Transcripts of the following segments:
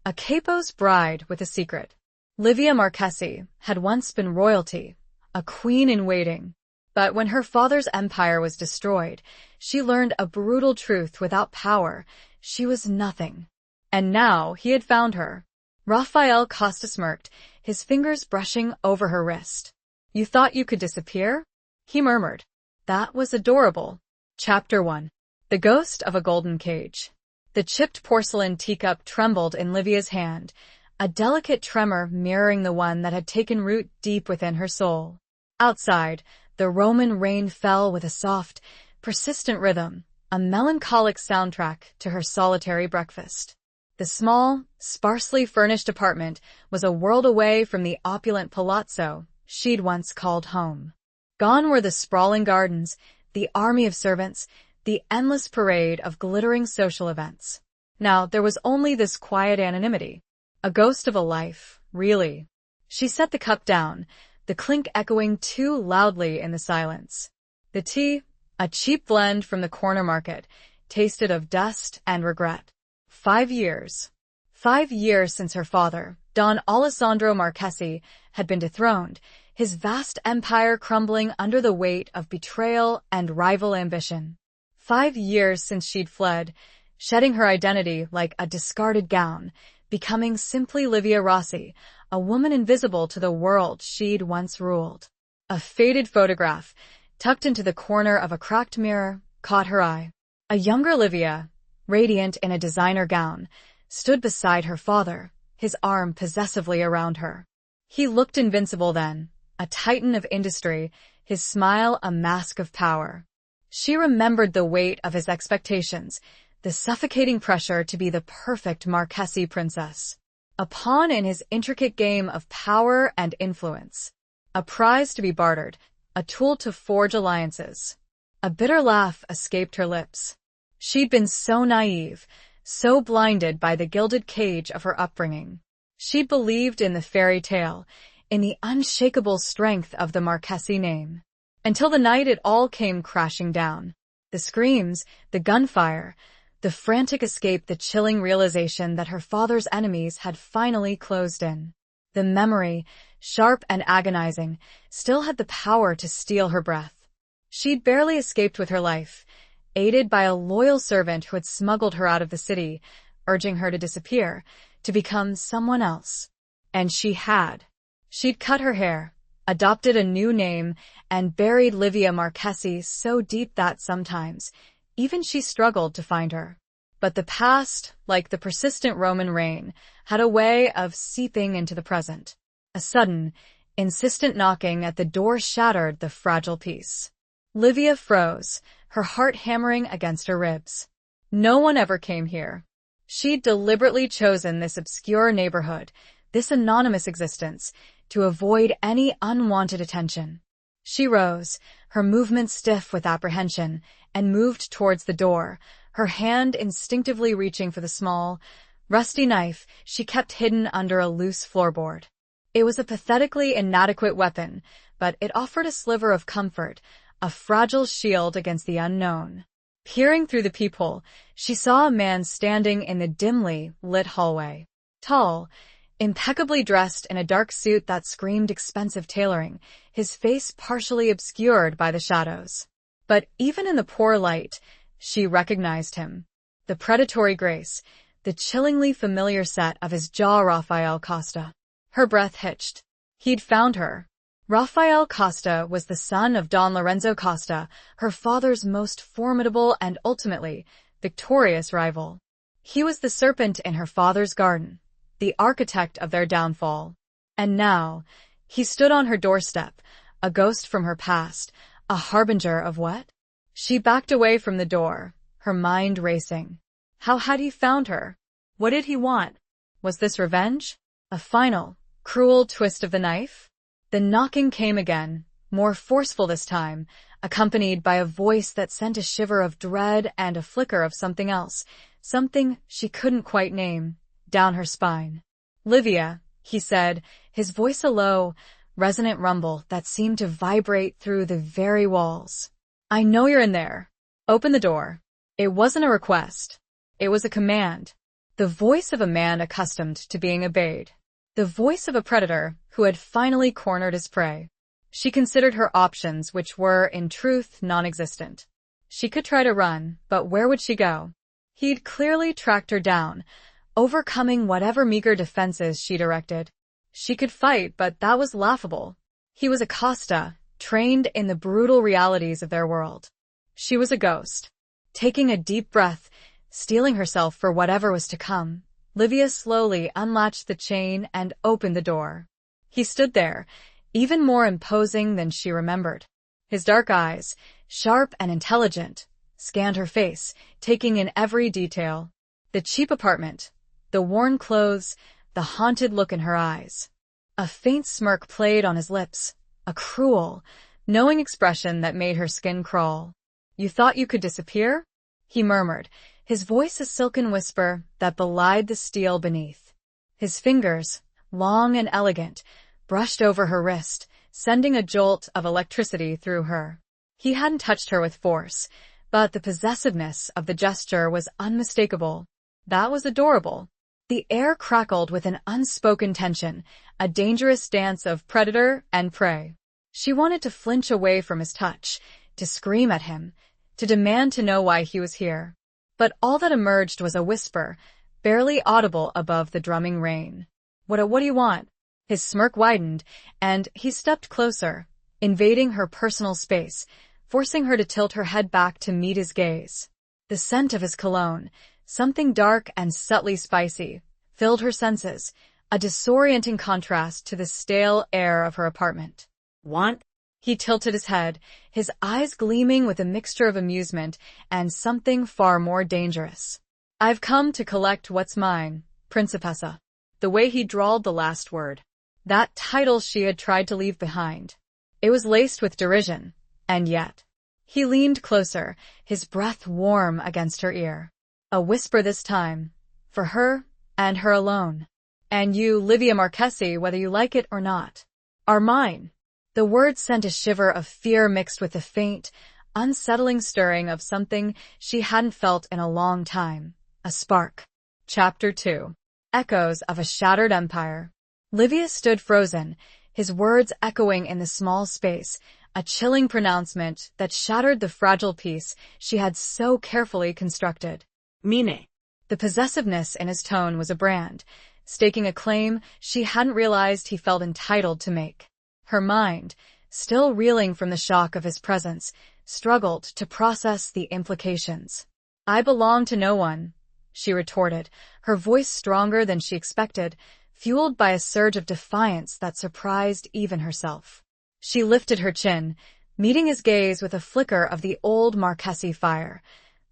A Capos bride with a secret. Livia Marchesi had once been royalty, a queen in waiting. But when her father's empire was destroyed, she learned a brutal truth: without power, she was nothing. And now he had found her. Rafael Costa smirked, his fingers brushing over her wrist. "You thought you could disappear?" he murmured. "That was adorable." Chapter 1. The Ghost of a Golden Cage. The chipped porcelain teacup trembled in Livia's hand, a delicate tremor mirroring the one that had taken root deep within her soul. Outside, the Roman rain fell with a soft, persistent rhythm, a melancholic soundtrack to her solitary breakfast. The small, sparsely furnished apartment was a world away from the opulent palazzo she'd once called home. Gone were the sprawling gardens, the army of servants, the endless parade of glittering social events. Now there was only this quiet anonymity, a ghost of a life, really. She set the cup down, the clink echoing too loudly in the silence. The tea, a cheap blend from the corner market, tasted of dust and regret. 5 years. 5 years since her father, Don Alessandro Marchesi, had been dethroned, his vast empire crumbling under the weight of betrayal and rival ambition. 5 years since she'd fled, shedding her identity like a discarded gown, becoming simply Livia Rossi, a woman invisible to the world she'd once ruled. A faded photograph, tucked into the corner of a cracked mirror, caught her eye. A younger Livia, radiant in a designer gown, stood beside her father, his arm possessively around her. He looked invincible then, a titan of industry, his smile a mask of power. She remembered the weight of his expectations, the suffocating pressure to be the perfect Marchesi princess. A pawn in his intricate game of power and influence. A prize to be bartered, a tool to forge alliances. A bitter laugh escaped her lips. She'd been so naive, so blinded by the gilded cage of her upbringing. She'd believed in the fairy tale, in the unshakable strength of the Marchesi name. Until the night it all came crashing down. The screams, the gunfire, the frantic escape, the chilling realization that her father's enemies had finally closed in. The memory, sharp and agonizing, still had the power to steal her breath. She'd barely escaped with her life, aided by a loyal servant who had smuggled her out of the city, urging her to disappear, to become someone else. And she had. She'd cut her hair, adopted a new name, and buried Livia Marchesi so deep that sometimes even she struggled to find her. But the past, like the persistent Roman rain, had a way of seeping into the present. A sudden, insistent knocking at the door shattered the fragile peace. Livia froze, her heart hammering against her ribs. No one ever came here. She'd deliberately chosen this obscure neighborhood, this anonymous existence, to avoid any unwanted attention. She rose, her movements stiff with apprehension, and moved towards the door, her hand instinctively reaching for the small, rusty knife she kept hidden under a loose floorboard. It was a pathetically inadequate weapon, but it offered a sliver of comfort, a fragile shield against the unknown. Peering through the peephole, she saw a man standing in the dimly lit hallway. Tall, impeccably dressed in a dark suit that screamed expensive tailoring, his face partially obscured by the shadows. But even in the poor light, she recognized him. The predatory grace, the chillingly familiar set of his jaw. Rafael Costa. Her breath hitched. He'd found her. Rafael Costa was the son of Don Lorenzo Costa, her father's most formidable and ultimately victorious rival. He was the serpent in her father's garden, the architect of their downfall. And now, he stood on her doorstep, a ghost from her past, a harbinger of what? She backed away from the door, her mind racing. How had he found her? What did he want? Was this revenge? A final, cruel twist of the knife? The knocking came again, more forceful this time, accompanied by a voice that sent a shiver of dread and a flicker of something else, something she couldn't quite name, down her spine. "Livia," he said, his voice a low, resonant rumble that seemed to vibrate through the very walls. "I know you're in there. Open the door." It wasn't a request. It was a command. The voice of a man accustomed to being obeyed. The voice of a predator who had finally cornered his prey. She considered her options, which were, in truth, non-existent. She could try to run, but where would she go? He'd clearly tracked her down, overcoming whatever meager defenses she'd erected. She could fight, but that was laughable. He was a Costa, trained in the brutal realities of their world. She was a ghost. Taking a deep breath, steeling herself for whatever was to come, Livia slowly unlatched the chain and opened the door. He stood there, even more imposing than she remembered. His dark eyes, sharp and intelligent, scanned her face, taking in every detail. The cheap apartment, the worn clothes, the haunted look in her eyes. A faint smirk played on his lips, a cruel, knowing expression that made her skin crawl. "You thought you could disappear?" he murmured, his voice a silken whisper that belied the steel beneath. His fingers, long and elegant, brushed over her wrist, sending a jolt of electricity through her. He hadn't touched her with force, but the possessiveness of the gesture was unmistakable. That was adorable. The air crackled with an unspoken tension, a dangerous dance of predator and prey. She wanted to flinch away from his touch, to scream at him, to demand to know why he was here. But all that emerged was a whisper, barely audible above the drumming rain. What do you want?" His smirk widened, and he stepped closer, invading her personal space, forcing her to tilt her head back to meet his gaze. The scent of his cologne, something dark and subtly spicy, filled her senses, a disorienting contrast to the stale air of her apartment. "Want?" He tilted his head, his eyes gleaming with a mixture of amusement and something far more dangerous. "I've come to collect what's mine, Principessa." The way he drawled the last word. That title she had tried to leave behind. It was laced with derision, and yet. He leaned closer, his breath warm against her ear. A whisper this time, for her, and her alone. "And you, Livia Marchesi, whether you like it or not, are mine." The words sent a shiver of fear mixed with a faint, unsettling stirring of something she hadn't felt in a long time. A spark. Chapter 2. Echoes of a Shattered Empire. Livia stood frozen, his words echoing in the small space, a chilling pronouncement that shattered the fragile peace she had so carefully constructed. "Mine." The possessiveness in his tone was a brand, staking a claim she hadn't realized he felt entitled to make. Her mind, still reeling from the shock of his presence, struggled to process the implications. "I belong to no one," she retorted, her voice stronger than she expected, fueled by a surge of defiance that surprised even herself. She lifted her chin, meeting his gaze with a flicker of the old Marchesi fire,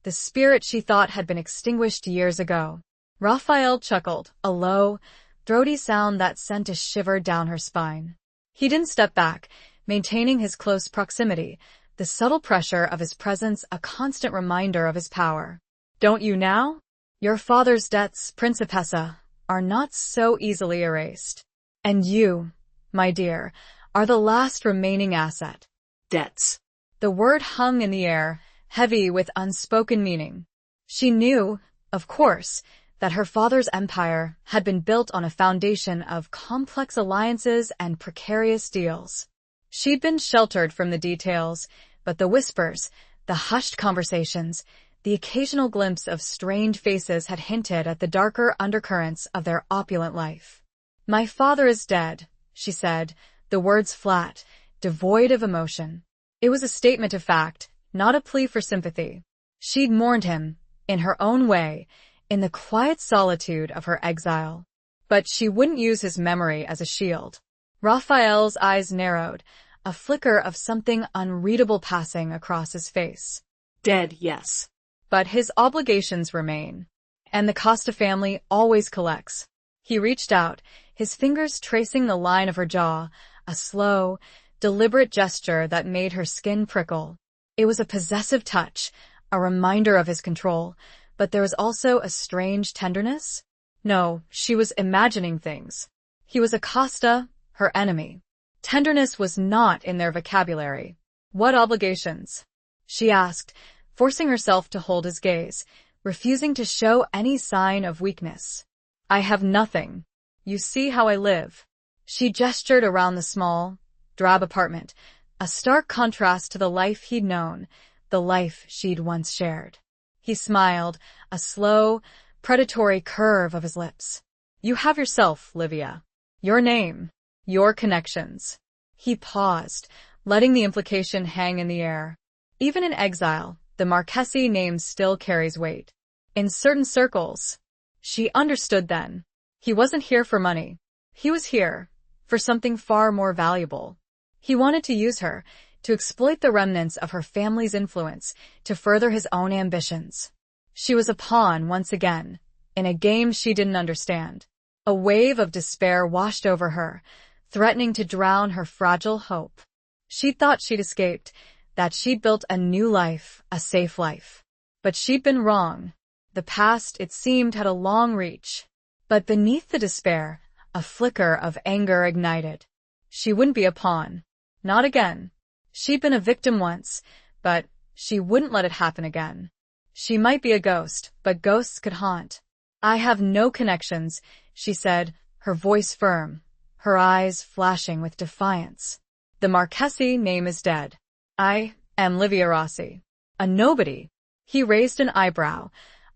the spirit she thought had been extinguished years ago. Raphael chuckled, a low, throaty sound that sent a shiver down her spine. He didn't step back, maintaining his close proximity, the subtle pressure of his presence a constant reminder of his power. "Don't you now? Your father's debts, Principessa, are not so easily erased. And you, my dear, are the last remaining asset." "Debts." The word hung in the air, heavy with unspoken meaning. She knew, of course, that her father's empire had been built on a foundation of complex alliances and precarious deals. She'd been sheltered from the details, but the whispers, the hushed conversations, the occasional glimpse of strained faces had hinted at the darker undercurrents of their opulent life. "My father is dead," she said, the words flat, devoid of emotion. It was a statement of fact, not a plea for sympathy. She'd mourned him, in her own way, in the quiet solitude of her exile. But she wouldn't use his memory as a shield. Raphael's eyes narrowed, a flicker of something unreadable passing across his face. "Dead, yes. But his obligations remain. And the Costa family always collects." He reached out, his fingers tracing the line of her jaw, a slow, deliberate gesture that made her skin prickle. It was a possessive touch, a reminder of his control, but there was also a strange tenderness. No, she was imagining things. He was a Costa, her enemy. Tenderness was not in their vocabulary. "What obligations?" she asked, forcing herself to hold his gaze, refusing to show any sign of weakness. I have nothing. You see how I live. She gestured around the small, drab apartment, a stark contrast to the life he'd known, the life she'd once shared. He smiled, a slow, predatory curve of his lips. You have yourself, Livia. Your name. Your connections. He paused, letting the implication hang in the air. Even in exile, the Marchese name still carries weight. In certain circles. She understood then. He wasn't here for money. He was here for something far more valuable. He wanted to use her, to exploit the remnants of her family's influence, to further his own ambitions. She was a pawn once again, in a game she didn't understand. A wave of despair washed over her, threatening to drown her fragile hope. She thought she'd escaped, that she'd built a new life, a safe life. But she'd been wrong. The past, it seemed, had a long reach. But beneath the despair, a flicker of anger ignited. She wouldn't be a pawn. Not again. She'd been a victim once, but she wouldn't let it happen again. She might be a ghost, but ghosts could haunt. I have no connections, she said, her voice firm, her eyes flashing with defiance. The Marchese name is dead. I am Livia Rossi. A nobody. He raised an eyebrow,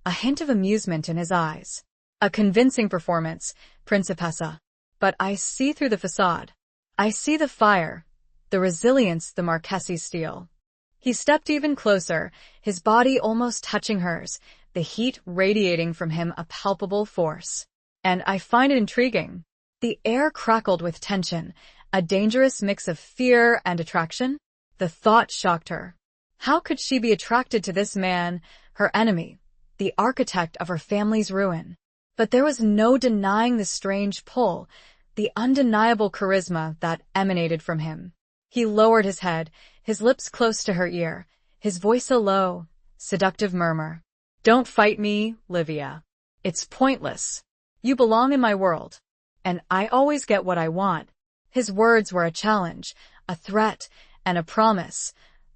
a hint of amusement in his eyes. A convincing performance, Principessa. But I see through the facade. I see the fire, the resilience the Marchese steal. He stepped even closer, his body almost touching hers, the heat radiating from him a palpable force. And I find it intriguing. The air crackled with tension, a dangerous mix of fear and attraction. The thought shocked her. How could she be attracted to this man, her enemy, the architect of her family's ruin? But there was no denying the strange pull, the undeniable charisma that emanated from him. He lowered his head, his lips close to her ear, his voice a low, seductive murmur. Don't fight me, Livia. It's pointless. You belong in my world, and I always get what I want. His words were a challenge, a threat, and a promise,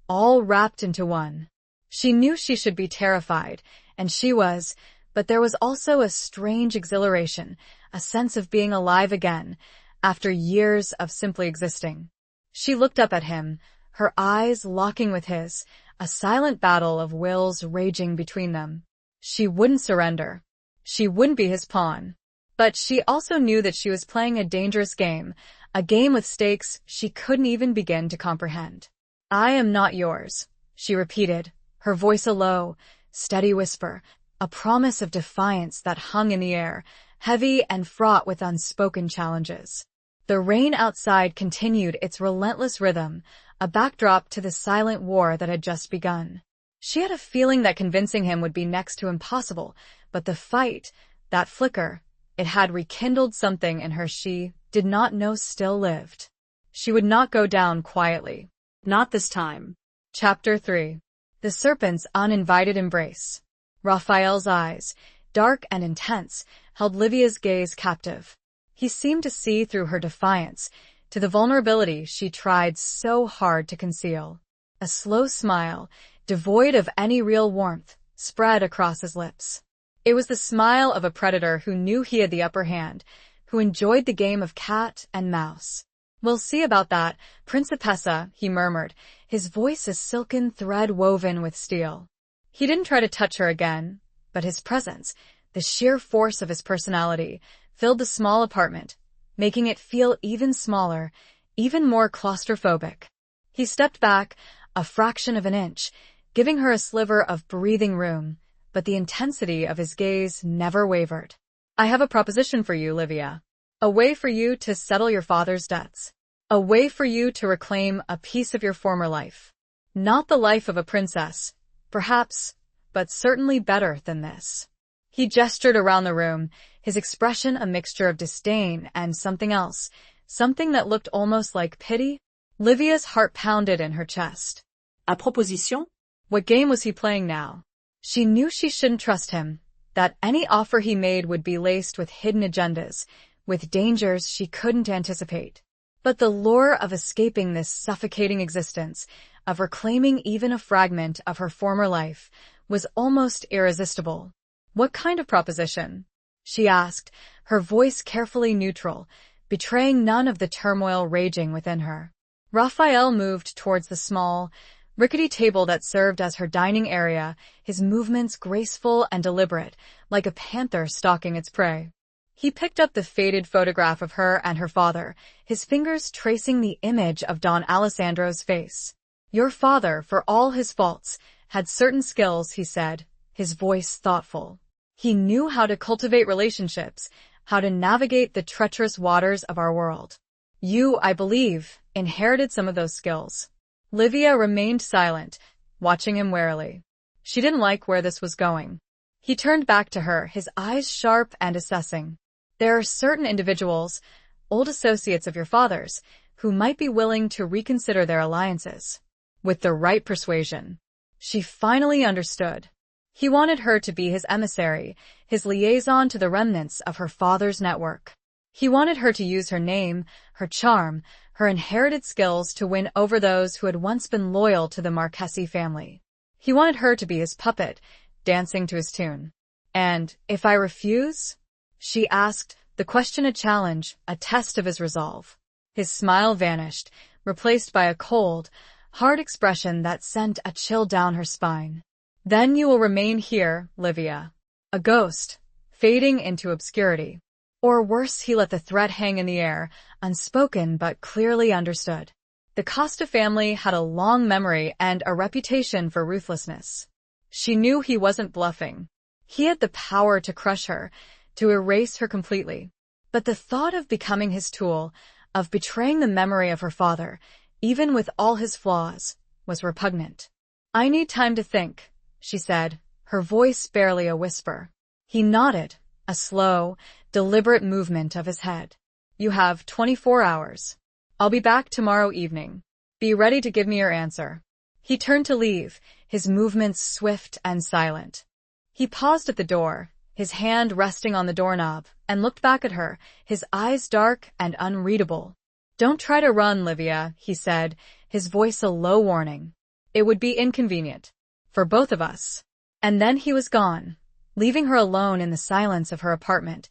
all wrapped into one. She knew she should be terrified, and she was, but there was also a strange exhilaration, a sense of being alive again, after years of simply existing. She looked up at him, her eyes locking with his, a silent battle of wills raging between them. She wouldn't surrender. She wouldn't be his pawn. But she also knew that she was playing a dangerous game, a game with stakes she couldn't even begin to comprehend. I am not yours, she repeated, her voice a low, steady whisper, a promise of defiance that hung in the air, heavy and fraught with unspoken challenges. The rain outside continued its relentless rhythm, a backdrop to the silent war that had just begun. She had a feeling that convincing him would be next to impossible, but the fight, that flicker, it had rekindled something in her she did not know still lived. She would not go down quietly. Not this time. Chapter 3. The Serpent's Uninvited Embrace. Raphael's eyes, dark and intense, held Livia's gaze captive. He seemed to see through her defiance, to the vulnerability she tried so hard to conceal. A slow smile, devoid of any real warmth, spread across his lips. It was the smile of a predator who knew he had the upper hand, who enjoyed the game of cat and mouse. We'll see about that, Principessa, he murmured, his voice a silken thread woven with steel. He didn't try to touch her again, but his presence, the sheer force of his personality, filled the small apartment, making it feel even smaller, even more claustrophobic. He stepped back, a fraction of an inch, giving her a sliver of breathing room, but the intensity of his gaze never wavered. I have a proposition for you, Livia. A way for you to settle your father's debts. A way for you to reclaim a piece of your former life. Not the life of a princess, perhaps, but certainly better than this. He gestured around the room, his expression a mixture of disdain and something else, something that looked almost like pity. Livia's heart pounded in her chest. A proposition? What game was he playing now? She knew she shouldn't trust him, that any offer he made would be laced with hidden agendas, with dangers she couldn't anticipate. But the lure of escaping this suffocating existence, of reclaiming even a fragment of her former life, was almost irresistible. "What kind of proposition?" she asked, her voice carefully neutral, betraying none of the turmoil raging within her. Raphael moved towards the small, rickety table that served as her dining area, his movements graceful and deliberate, like a panther stalking its prey. He picked up the faded photograph of her and her father, his fingers tracing the image of Don Alessandro's face. "Your father, for all his faults, had certain skills," he said, his voice thoughtful. "He knew how to cultivate relationships, how to navigate the treacherous waters of our world. You, I believe, inherited some of those skills." Livia remained silent, watching him warily. She didn't like where this was going. He turned back to her, his eyes sharp and assessing. "There are certain individuals, old associates of your father's, who might be willing to reconsider their alliances. With the right persuasion." She finally understood. He wanted her to be his emissary, his liaison to the remnants of her father's network. He wanted her to use her name, her charm, her inherited skills to win over those who had once been loyal to the Marchesi family. He wanted her to be his puppet, dancing to his tune. "And if I refuse?" she asked, the question a challenge, a test of his resolve. His smile vanished, replaced by a cold, hard expression that sent a chill down her spine. "Then you will remain here, Livia." A ghost, fading into obscurity. Or worse, he let the threat hang in the air, unspoken but clearly understood. The Costa family had a long memory and a reputation for ruthlessness. She knew he wasn't bluffing. He had the power to crush her, to erase her completely. But the thought of becoming his tool, of betraying the memory of her father, even with all his flaws, was repugnant. "I need time to think," she said, her voice barely a whisper. He nodded, a slow, deliberate movement of his head. "You have 24 hours. I'll be back tomorrow evening. Be ready to give me your answer." He turned to leave, his movements swift and silent. He paused at the door, his hand resting on the doorknob, and looked back at her, his eyes dark and unreadable. "Don't try to run, Livia," he said, his voice a low warning. "It would be inconvenient. For both of us." And then he was gone, leaving her alone in the silence of her apartment,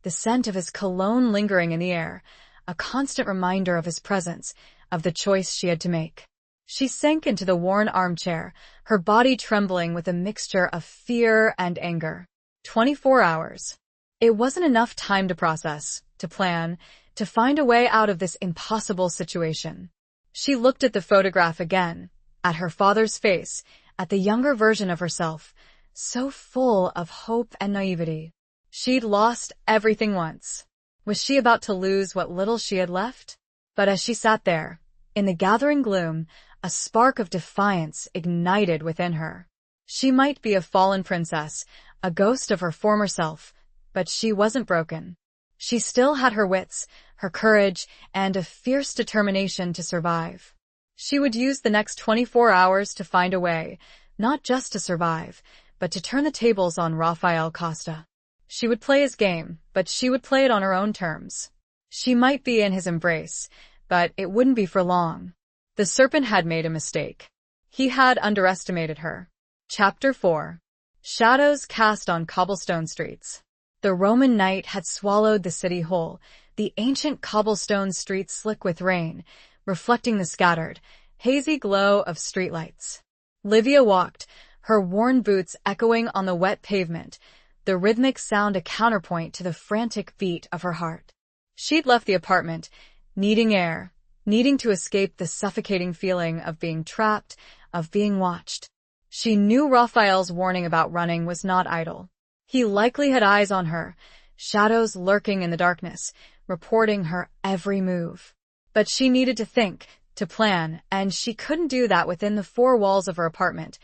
the scent of his cologne lingering in the air, a constant reminder of his presence, of the choice she had to make. She sank into the worn armchair, her body trembling with a mixture of fear and anger. 24 hours. It wasn't enough time to process, to plan, to find a way out of this impossible situation. She looked at the photograph again, at her father's face, at the younger version of herself, so full of hope and naivety. She'd lost everything once. Was she about to lose what little she had left? But as she sat there, in the gathering gloom, a spark of defiance ignited within her. She might be a fallen princess, a ghost of her former self, but she wasn't broken. She still had her wits, her courage, and a fierce determination to survive. She would use the next 24 hours to find a way, not just to survive, but to turn the tables on Rafael Costa. She would play his game, but she would play it on her own terms. She might be in his embrace, but it wouldn't be for long. The serpent had made a mistake. He had underestimated her. Chapter 4. Shadows cast on cobblestone streets. The Roman night had swallowed the city whole, the ancient cobblestone streets slick with rain, reflecting the scattered, hazy glow of streetlights. Livia walked, her worn boots echoing on the wet pavement, the rhythmic sound a counterpoint to the frantic beat of her heart. She'd left the apartment, needing air, needing to escape the suffocating feeling of being trapped, of being watched. She knew Raphael's warning about running was not idle. He likely had eyes on her, shadows lurking in the darkness, reporting her every move. But she needed to think, to plan, and she couldn't do that within the four walls of her apartment,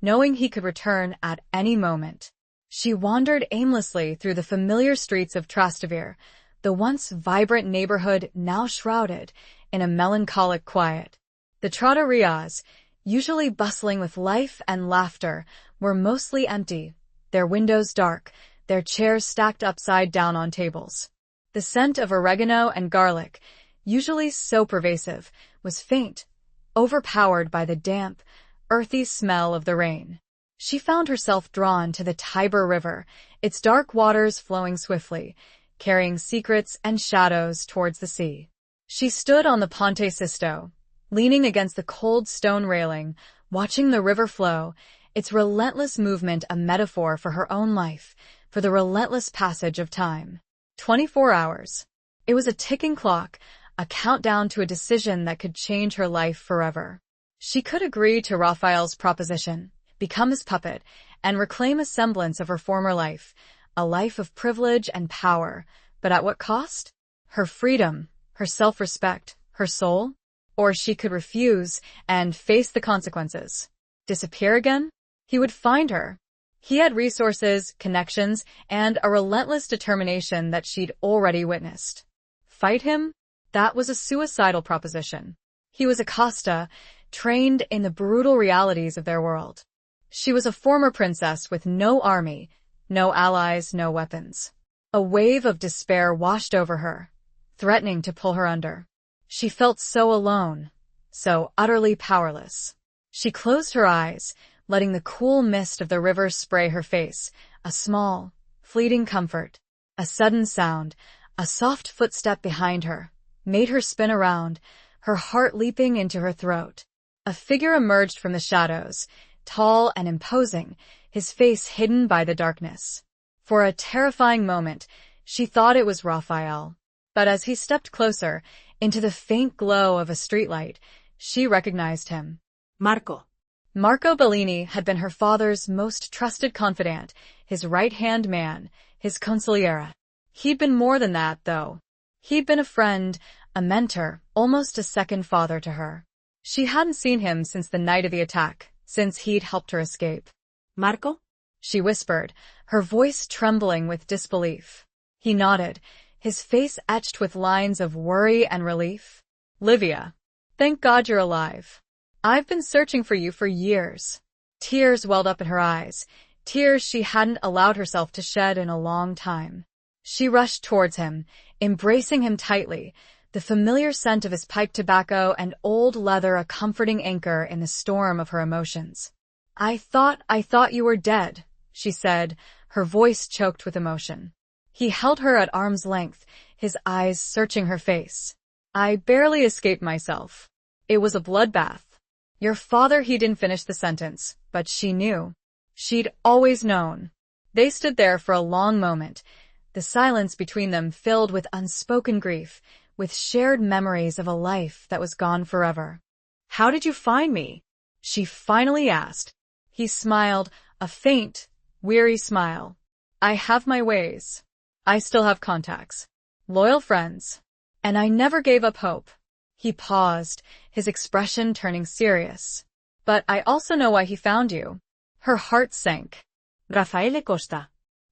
knowing he could return at any moment. She wandered aimlessly through the familiar streets of Trastevere, the once vibrant neighborhood now shrouded in a melancholic quiet. The trattorias, usually bustling with life and laughter, were mostly empty, their windows dark, their chairs stacked upside down on tables. The scent of oregano and garlic, usually so pervasive, was faint, overpowered by the damp, earthy smell of the rain. She found herself drawn to the Tiber River, its dark waters flowing swiftly, carrying secrets and shadows towards the sea. She stood on the Ponte Sisto, leaning against the cold stone railing, watching the river flow, its relentless movement a metaphor for her own life, for the relentless passage of time. 24 hours. It was a ticking clock, a countdown to a decision that could change her life forever. She could agree to Raphael's proposition, become his puppet, and reclaim a semblance of her former life, a life of privilege and power, but at what cost? Her freedom, her self-respect, her soul? Or she could refuse and face the consequences. Disappear again? He would find her. He had resources, connections, and a relentless determination that she'd already witnessed. Fight him? That was a suicidal proposition. He was a Costa, trained in the brutal realities of their world. She was a former princess with no army, no allies, no weapons. A wave of despair washed over her, threatening to pull her under. She felt so alone, so utterly powerless. She closed her eyes, letting the cool mist of the river spray her face, a small, fleeting comfort. A sudden sound, a soft footstep behind her, made her spin around, her heart leaping into her throat. A figure emerged from the shadows, tall and imposing, his face hidden by the darkness. For a terrifying moment, she thought it was Raphael. But as he stepped closer, into the faint glow of a streetlight, she recognized him. Marco. Marco Bellini had been her father's most trusted confidant, his right-hand man, his consigliere. He'd been more than that, though. He'd been a friend, a mentor, almost a second father to her. She hadn't seen him since the night of the attack, since he'd helped her escape. Marco? She whispered, her voice trembling with disbelief. He nodded, his face etched with lines of worry and relief. Livia. Thank God you're alive. I've been searching for you for years. Tears welled up in her eyes, tears she hadn't allowed herself to shed in a long time. She rushed towards him, embracing him tightly, the familiar scent of his pipe tobacco and old leather a comforting anchor in the storm of her emotions. I thought you were dead, she said, her voice choked with emotion. He held her at arm's length, his eyes searching her face. I barely escaped myself. It was a bloodbath. Your father, he didn't finish the sentence, but she knew. She'd always known. They stood there for a long moment, the silence between them filled with unspoken grief, with shared memories of a life that was gone forever. How did you find me? She finally asked. He smiled, a faint, weary smile. I have my ways. I still have contacts. Loyal friends. And I never gave up hope. He paused, his expression turning serious. But I also know why he found you. Her heart sank. Raffaele Costa.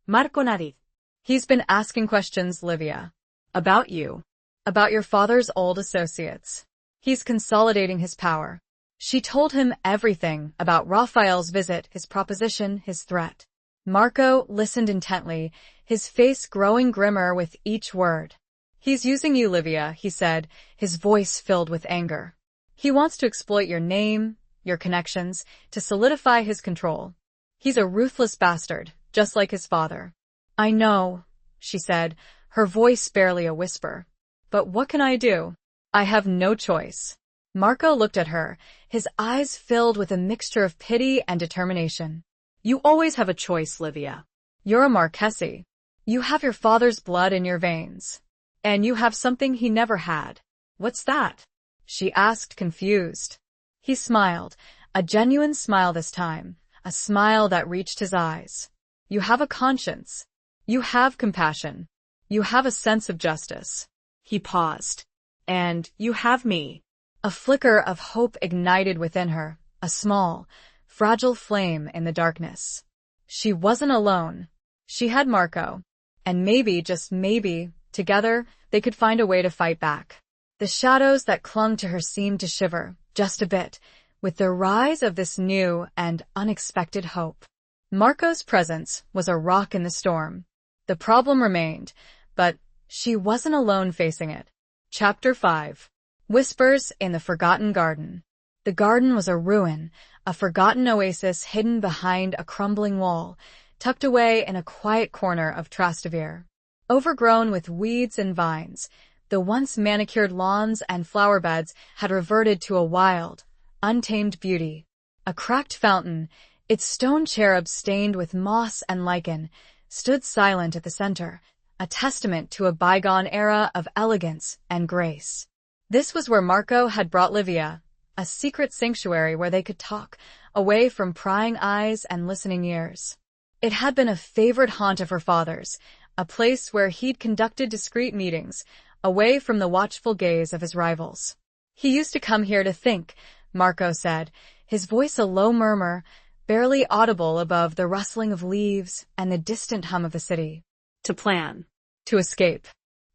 Marco Nariz. He's been asking questions, Livia. About you. About your father's old associates. He's consolidating his power. She told him everything about Raphael's visit, his proposition, his threat. Marco listened intently, his face growing grimmer with each word. He's using you, Livia, he said, his voice filled with anger. He wants to exploit your name, your connections, to solidify his control. He's a ruthless bastard, just like his father. I know, she said, her voice barely a whisper. But what can I do? I have no choice. Marco looked at her, his eyes filled with a mixture of pity and determination. You always have a choice, Livia. You're a Marchese. You have your father's blood in your veins. And you have something he never had. What's that? She asked, confused. He smiled, a genuine smile this time, a smile that reached his eyes. You have a conscience. You have compassion. You have a sense of justice. He paused. And you have me. A flicker of hope ignited within her, a small, fragile flame in the darkness. She wasn't alone. She had Marco. And maybe, just maybe, together, they could find a way to fight back. The shadows that clung to her seemed to shiver, just a bit, with the rise of this new and unexpected hope. Marco's presence was a rock in the storm. The problem remained, but she wasn't alone facing it. Chapter 5. Whispers in the Forgotten Garden. The garden was a ruin, a forgotten oasis hidden behind a crumbling wall, tucked away in a quiet corner of Trastevere. Overgrown with weeds and vines, the once manicured lawns and flower beds had reverted to a wild, untamed beauty. A cracked fountain, its stone cherub stained with moss and lichen, stood silent at the center, a testament to a bygone era of elegance and grace. This was where Marco had brought Livia, a secret sanctuary where they could talk, away from prying eyes and listening ears. It had been a favorite haunt of her father's, a place where he'd conducted discreet meetings, away from the watchful gaze of his rivals. He used to come here to think, Marco said, his voice a low murmur, barely audible above the rustling of leaves and the distant hum of the city. To plan. To escape.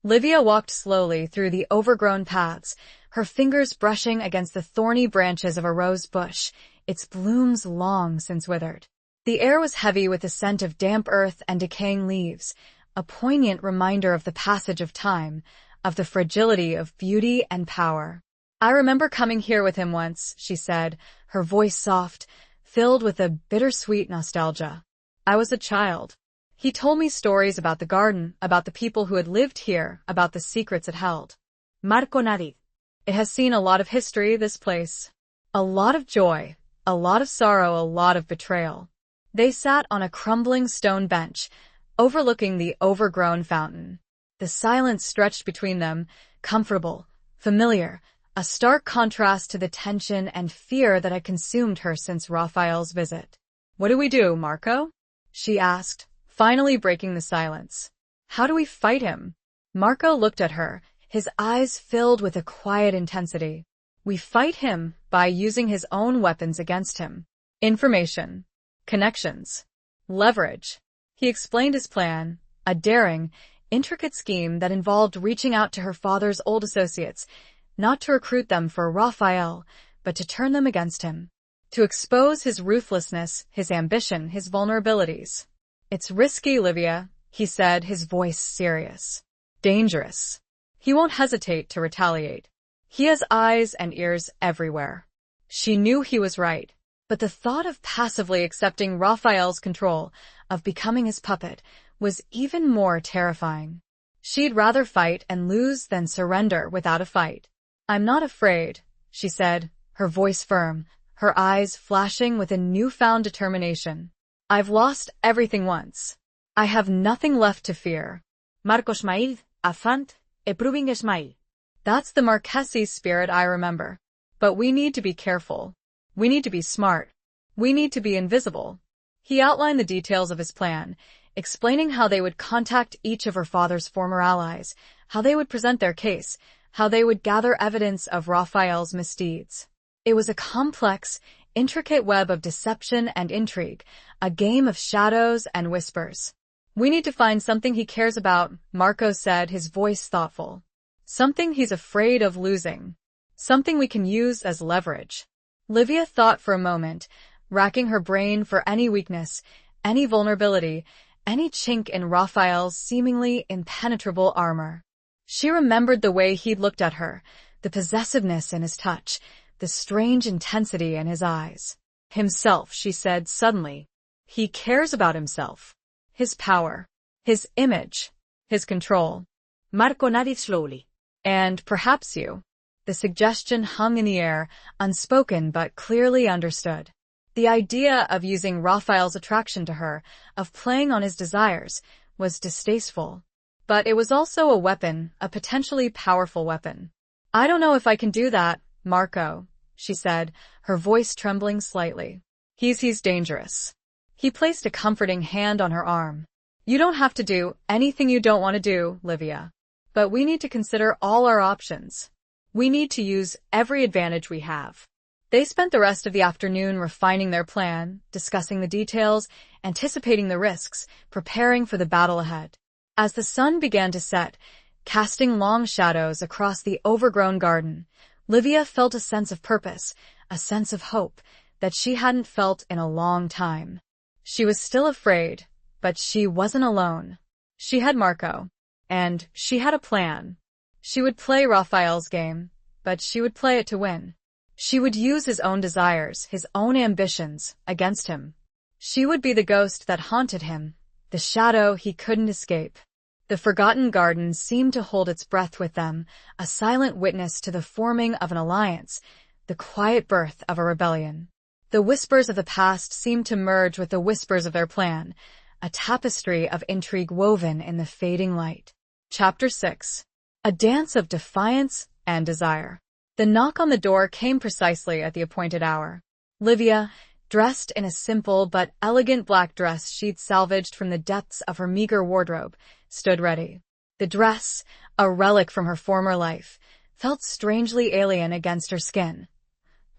Livia walked slowly through the overgrown paths, her fingers brushing against the thorny branches of a rose bush, its blooms long since withered. The air was heavy with the scent of damp earth and decaying leaves, a poignant reminder of the passage of time, of the fragility of beauty and power. I remember coming here with him once, she said, her voice soft, filled with a bittersweet nostalgia. I was a child. He told me stories about the garden, about the people who had lived here, about the secrets it held. Marco nariz. It has seen a lot of history, this place. A lot of joy, a lot of sorrow, a lot of betrayal. They sat on a crumbling stone bench, overlooking the overgrown fountain. The silence stretched between them, comfortable, familiar, a stark contrast to the tension and fear that had consumed her since Raphael's visit. What do we do, Marco? She asked, finally breaking the silence. How do we fight him? Marco looked at her, his eyes filled with a quiet intensity. We fight him by using his own weapons against him. Information, connections, leverage. He explained his plan, a daring, intricate scheme that involved reaching out to her father's old associates, not to recruit them for Raphael, but to turn them against him. To expose his ruthlessness, his ambition, his vulnerabilities. It's risky, Livia, he said, his voice serious. Dangerous. He won't hesitate to retaliate. He has eyes and ears everywhere. She knew he was right, but the thought of passively accepting Raphael's control, of becoming his puppet, was even more terrifying. She'd rather fight and lose than surrender without a fight. I'm not afraid, she said, her voice firm, her eyes flashing with a newfound determination. I've lost everything once. I have nothing left to fear. Marco smiled, affant, approving smile. That's the Marchese spirit I remember. But we need to be careful. We need to be smart. We need to be invisible. He outlined the details of his plan, explaining how they would contact each of her father's former allies, how they would present their case, how they would gather evidence of Raphael's misdeeds. It was a complex, intricate web of deception and intrigue, a game of shadows and whispers. We need to find something he cares about, Marco said, his voice thoughtful. Something he's afraid of losing. Something we can use as leverage. Livia thought for a moment, racking her brain for any weakness, any vulnerability, any chink in Raphael's seemingly impenetrable armor. She remembered the way he'd looked at her, the possessiveness in his touch, the strange intensity in his eyes. Himself, she said suddenly. He cares about himself. His power. His image. His control. Marco nodded slowly. And perhaps you. The suggestion hung in the air, unspoken but clearly understood. The idea of using Raphael's attraction to her, of playing on his desires, was distasteful. But it was also a weapon, a potentially powerful weapon. I don't know if I can do that, Marco, she said, her voice trembling slightly. He's dangerous. He placed a comforting hand on her arm. You don't have to do anything you don't want to do, Livia. But we need to consider all our options. We need to use every advantage we have. They spent the rest of the afternoon refining their plan, discussing the details, anticipating the risks, preparing for the battle ahead. As the sun began to set, casting long shadows across the overgrown garden, Livia felt a sense of purpose, a sense of hope that she hadn't felt in a long time. She was still afraid, but she wasn't alone. She had Marco, and she had a plan. She would play Raphael's game, but she would play it to win. She would use his own desires, his own ambitions, against him. She would be the ghost that haunted him, the shadow he couldn't escape. The forgotten garden seemed to hold its breath with them, a silent witness to the forming of an alliance, the quiet birth of a rebellion. The whispers of the past seemed to merge with the whispers of their plan, a tapestry of intrigue woven in the fading light. Chapter 6. A dance of defiance and desire. The knock on the door came precisely at the appointed hour. Livia, dressed in a simple but elegant black dress she'd salvaged from the depths of her meager wardrobe, stood ready. The dress, a relic from her former life, felt strangely alien against her skin.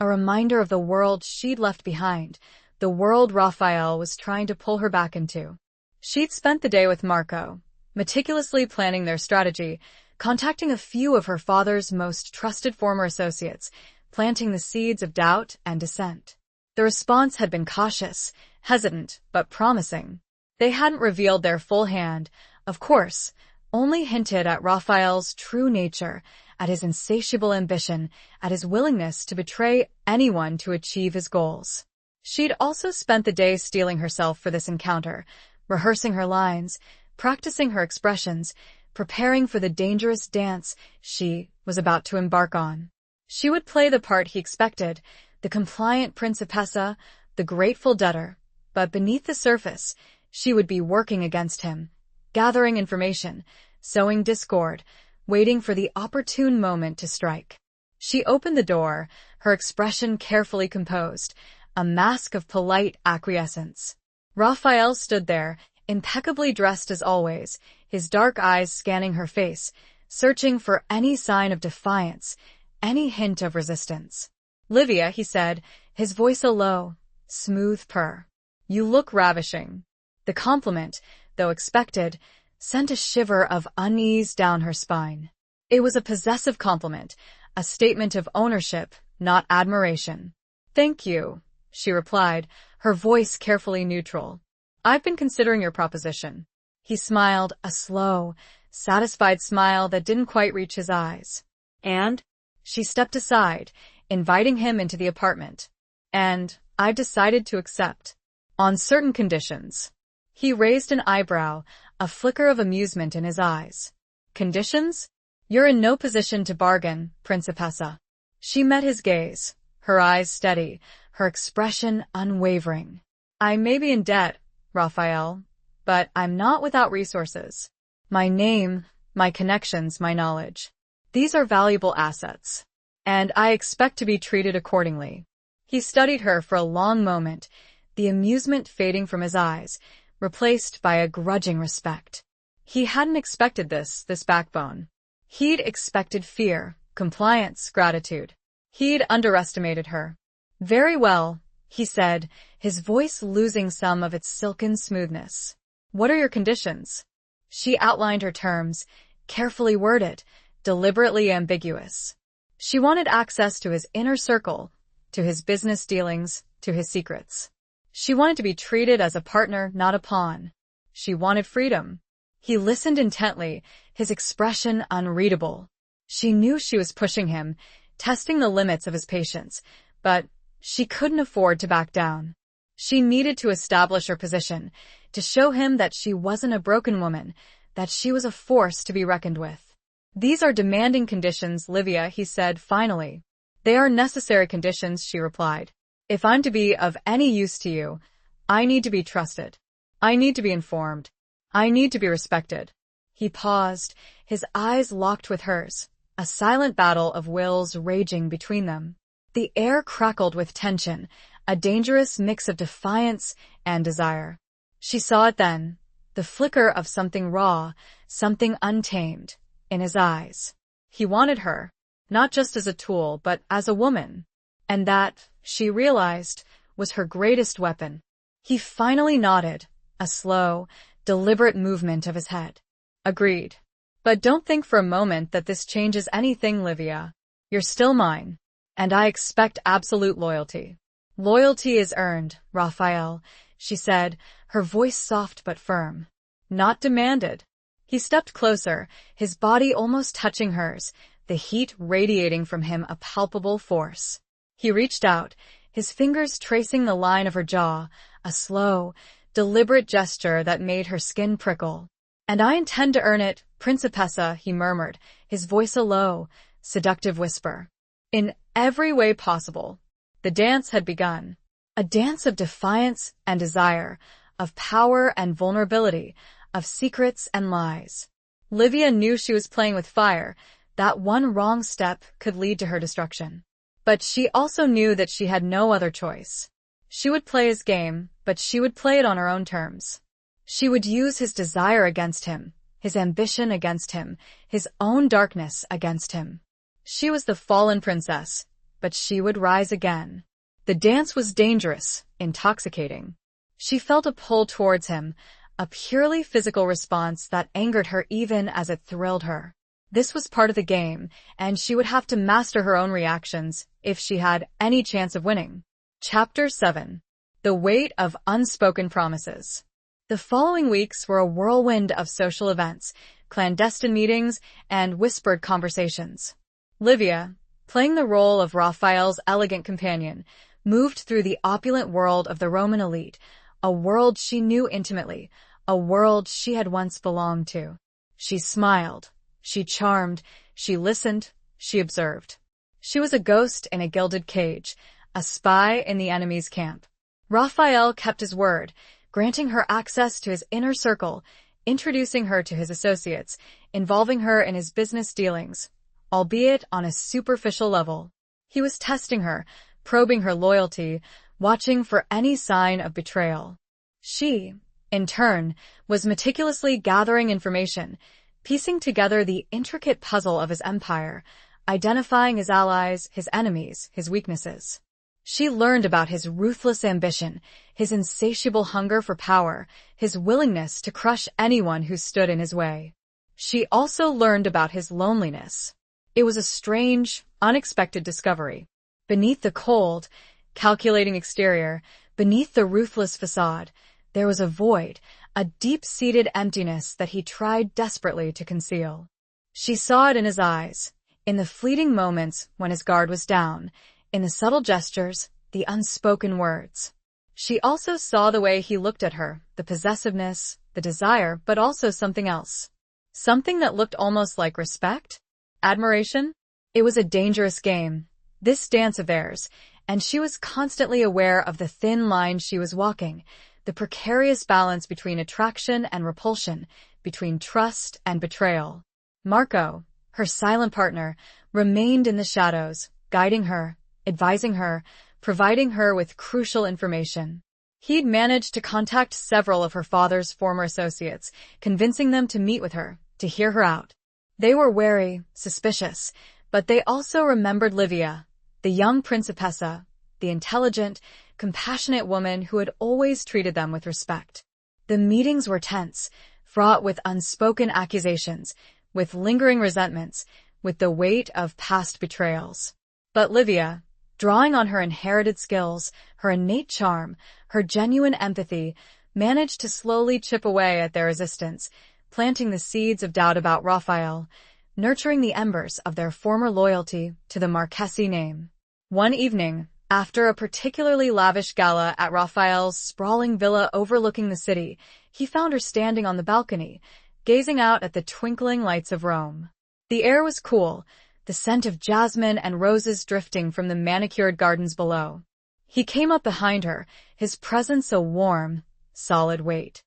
A reminder of the world she'd left behind, the world Raphael was trying to pull her back into. She'd spent the day with Marco, meticulously planning their strategy, contacting a few of her father's most trusted former associates, planting the seeds of doubt and dissent. The response had been cautious, hesitant, but promising. They hadn't revealed their full hand, of course, only hinted at Raphael's true nature, at his insatiable ambition, at his willingness to betray anyone to achieve his goals. She'd also spent the day steeling herself for this encounter, rehearsing her lines, practicing her expressions, preparing for the dangerous dance she was about to embark on. She would play the part he expected, the compliant principessa, the grateful debtor, but beneath the surface, she would be working against him, gathering information, sowing discord, waiting for the opportune moment to strike. She opened the door, her expression carefully composed, a mask of polite acquiescence. Raphael stood there, impeccably dressed as always, his dark eyes scanning her face, searching for any sign of defiance, any hint of resistance. "Livia," he said, his voice a low, smooth purr. "You look ravishing." The compliment, though expected, sent a shiver of unease down her spine. It was a possessive compliment, a statement of ownership, not admiration. "Thank you," she replied, her voice carefully neutral. "I've been considering your proposition." He smiled, a slow, satisfied smile that didn't quite reach his eyes. "And?" She stepped aside, inviting him into the apartment. "And I've decided to accept. On certain conditions." He raised an eyebrow, a flicker of amusement in his eyes. "Conditions? You're in no position to bargain, Principessa." She met his gaze, her eyes steady, her expression unwavering. "I may be in debt, Raphael, but I'm not without resources. My name, my connections, my knowledge. These are valuable assets, and I expect to be treated accordingly." He studied her for a long moment, the amusement fading from his eyes, replaced by a grudging respect. He hadn't expected this backbone. He'd expected fear, compliance, gratitude. He'd underestimated her. "Very well," he said, his voice losing some of its silken smoothness. "What are your conditions?" She outlined her terms, carefully worded, deliberately ambiguous. She wanted access to his inner circle, to his business dealings, to his secrets. She wanted to be treated as a partner, not a pawn. She wanted freedom. He listened intently, his expression unreadable. She knew she was pushing him, testing the limits of his patience, but she couldn't afford to back down. She needed to establish her position, to show him that she wasn't a broken woman, that she was a force to be reckoned with. "These are demanding conditions, Livia," he said finally. "They are necessary conditions," she replied. "If I'm to be of any use to you, I need to be trusted. I need to be informed. I need to be respected." He paused, his eyes locked with hers, a silent battle of wills raging between them. The air crackled with tension, a dangerous mix of defiance and desire. She saw it then, the flicker of something raw, something untamed, in his eyes. He wanted her, not just as a tool, but as a woman. And that, she realized, was her greatest weapon. He finally nodded, a slow, deliberate movement of his head. "Agreed. But don't think for a moment that this changes anything, Livia. You're still mine, and I expect absolute loyalty." "Loyalty is earned, Raphael," she said, her voice soft but firm. "Not demanded." He stepped closer, his body almost touching hers, the heat radiating from him a palpable force. He reached out, his fingers tracing the line of her jaw, a slow, deliberate gesture that made her skin prickle. "And I intend to earn it, Principessa," he murmured, his voice a low, seductive whisper. In every way possible, the dance had begun. A dance of defiance and desire, of power and vulnerability, of secrets and lies. Livia knew she was playing with fire, that one wrong step could lead to her destruction. But she also knew that she had no other choice. She would play his game, but she would play it on her own terms. She would use his desire against him, his ambition against him, his own darkness against him. She was the fallen princess, but she would rise again. The dance was dangerous, intoxicating. She felt a pull towards him, a purely physical response that angered her even as it thrilled her. This was part of the game, and she would have to master her own reactions if she had any chance of winning. Chapter 7. The Weight of Unspoken Promises. The following weeks were a whirlwind of social events, clandestine meetings, and whispered conversations. Livia, playing the role of Raphael's elegant companion, moved through the opulent world of the Roman elite, a world she knew intimately, a world she had once belonged to. She smiled, she charmed, she listened, she observed. She was a ghost in a gilded cage, a spy in the enemy's camp. Raphael kept his word, granting her access to his inner circle, introducing her to his associates, involving her in his business dealings, albeit on a superficial level. He was testing her, probing her loyalty, watching for any sign of betrayal. She, in turn, was meticulously gathering information, piecing together the intricate puzzle of his empire, identifying his allies, his enemies, his weaknesses. She learned about his ruthless ambition, his insatiable hunger for power, his willingness to crush anyone who stood in his way. She also learned about his loneliness. It was a strange, unexpected discovery. Beneath the cold, calculating exterior, beneath the ruthless facade, there was a void, a deep-seated emptiness that he tried desperately to conceal. She saw it in his eyes, in the fleeting moments when his guard was down, in the subtle gestures, the unspoken words. She also saw the way he looked at her, the possessiveness, the desire, but also something else. Something that looked almost like respect? Admiration? It was a dangerous game, this dance of theirs, and she was constantly aware of the thin line she was walking, the precarious balance between attraction and repulsion, between trust and betrayal. Marco, her silent partner, remained in the shadows, guiding her, advising her, providing her with crucial information. He'd managed to contact several of her father's former associates, convincing them to meet with her, to hear her out. They were wary, suspicious, but they also remembered Livia, the young principessa, the intelligent, compassionate woman who had always treated them with respect. The meetings were tense, fraught with unspoken accusations, with lingering resentments, with the weight of past betrayals. But Livia, drawing on her inherited skills, her innate charm, her genuine empathy, managed to slowly chip away at their resistance, planting the seeds of doubt about Raphael, nurturing the embers of their former loyalty to the Marchesi name. One evening, after a particularly lavish gala at Raphael's sprawling villa overlooking the city, he found her standing on the balcony, gazing out at the twinkling lights of Rome. The air was cool, the scent of jasmine and roses drifting from the manicured gardens below. He came up behind her, his presence a warm, solid weight.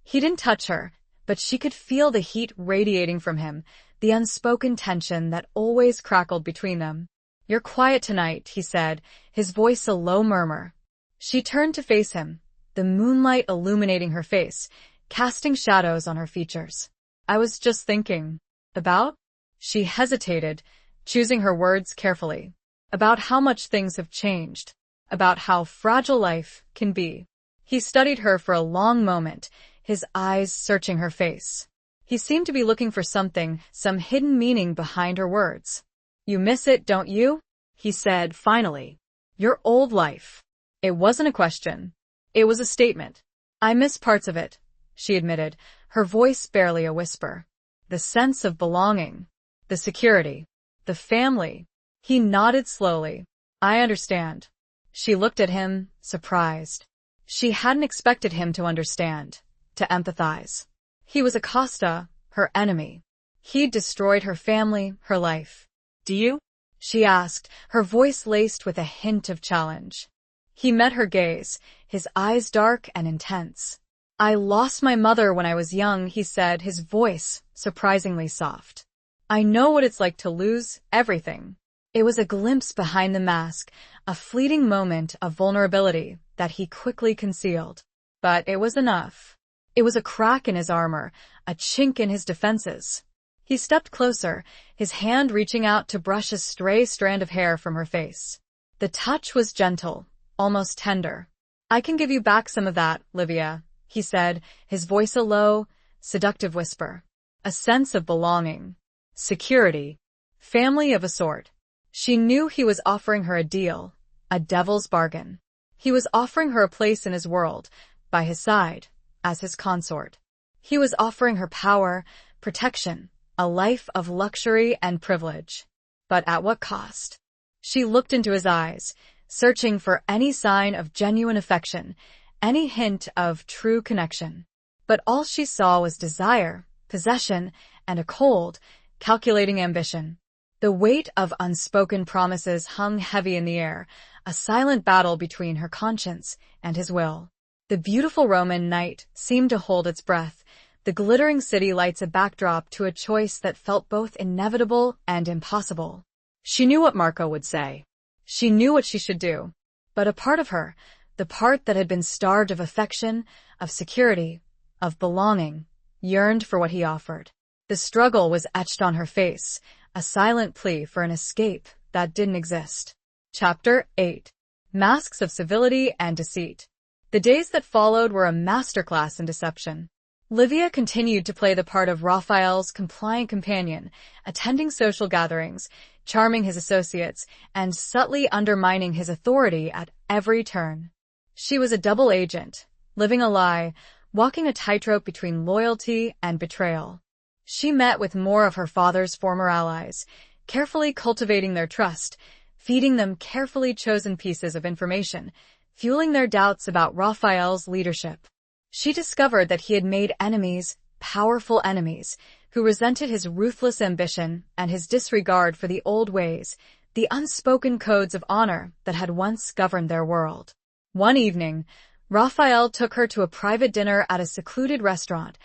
He didn't touch her, but she could feel the heat radiating from him, the unspoken tension that always crackled between them. "You're quiet tonight," he said, his voice a low murmur. She turned to face him, the moonlight illuminating her face, casting shadows on her features. "I was just thinking." "About?" She hesitated, choosing her words carefully. "About how much things have changed. About how fragile life can be." He studied her for a long moment, his eyes searching her face. He seemed to be looking for something, some hidden meaning behind her words. "You miss it, don't you?" he said finally. "Your old life." It wasn't a question. It was a statement. "I miss parts of it," she admitted, her voice barely a whisper. "The sense of belonging. The security. The family." He nodded slowly. I understand. She looked at him, surprised. She hadn't expected him to understand, to empathize. He was Acosta, her enemy. He'd destroyed her family, her life. Do you? She asked, her voice laced with a hint of challenge. He met her gaze, his eyes dark and intense. I lost my mother when I was young, he said, his voice surprisingly soft. I know what it's like to lose everything. It was a glimpse behind the mask, a fleeting moment of vulnerability that he quickly concealed. But it was enough. It was a crack in his armor, a chink in his defenses. He stepped closer, his hand reaching out to brush a stray strand of hair from her face. The touch was gentle, almost tender. I can give you back some of that, Livia, he said, his voice a low, seductive whisper. A sense of belonging, security, family of a sort. She knew he was offering her a deal, a devil's bargain. He was offering her a place in his world, by his side, as his consort. He was offering her power, protection, a life of luxury and privilege. But at what cost? She looked into his eyes, searching for any sign of genuine affection, any hint of true connection. But all she saw was desire, possession, and a cold, calculating ambition. The weight of unspoken promises hung heavy in the air, a silent battle between her conscience and his will. The beautiful Roman night seemed to hold its breath, the glittering city lights a backdrop to a choice that felt both inevitable and impossible. She knew what Marco would say. She knew what she should do. But a part of her, the part that had been starved of affection, of security, of belonging, yearned for what he offered. The struggle was etched on her face, a silent plea for an escape that didn't exist. Chapter 8. Masks of Civility and Deceit. The days that followed were a masterclass in deception. Livia continued to play the part of Raphael's compliant companion, attending social gatherings, charming his associates, and subtly undermining his authority at every turn. She was a double agent, living a lie, walking a tightrope between loyalty and betrayal. She met with more of her father's former allies, carefully cultivating their trust, feeding them carefully chosen pieces of information, fueling their doubts about Raphael's leadership. She discovered that he had made enemies, powerful enemies, who resented his ruthless ambition and his disregard for the old ways, the unspoken codes of honor that had once governed their world. One evening, Raphael took her to a private dinner at a secluded restaurant,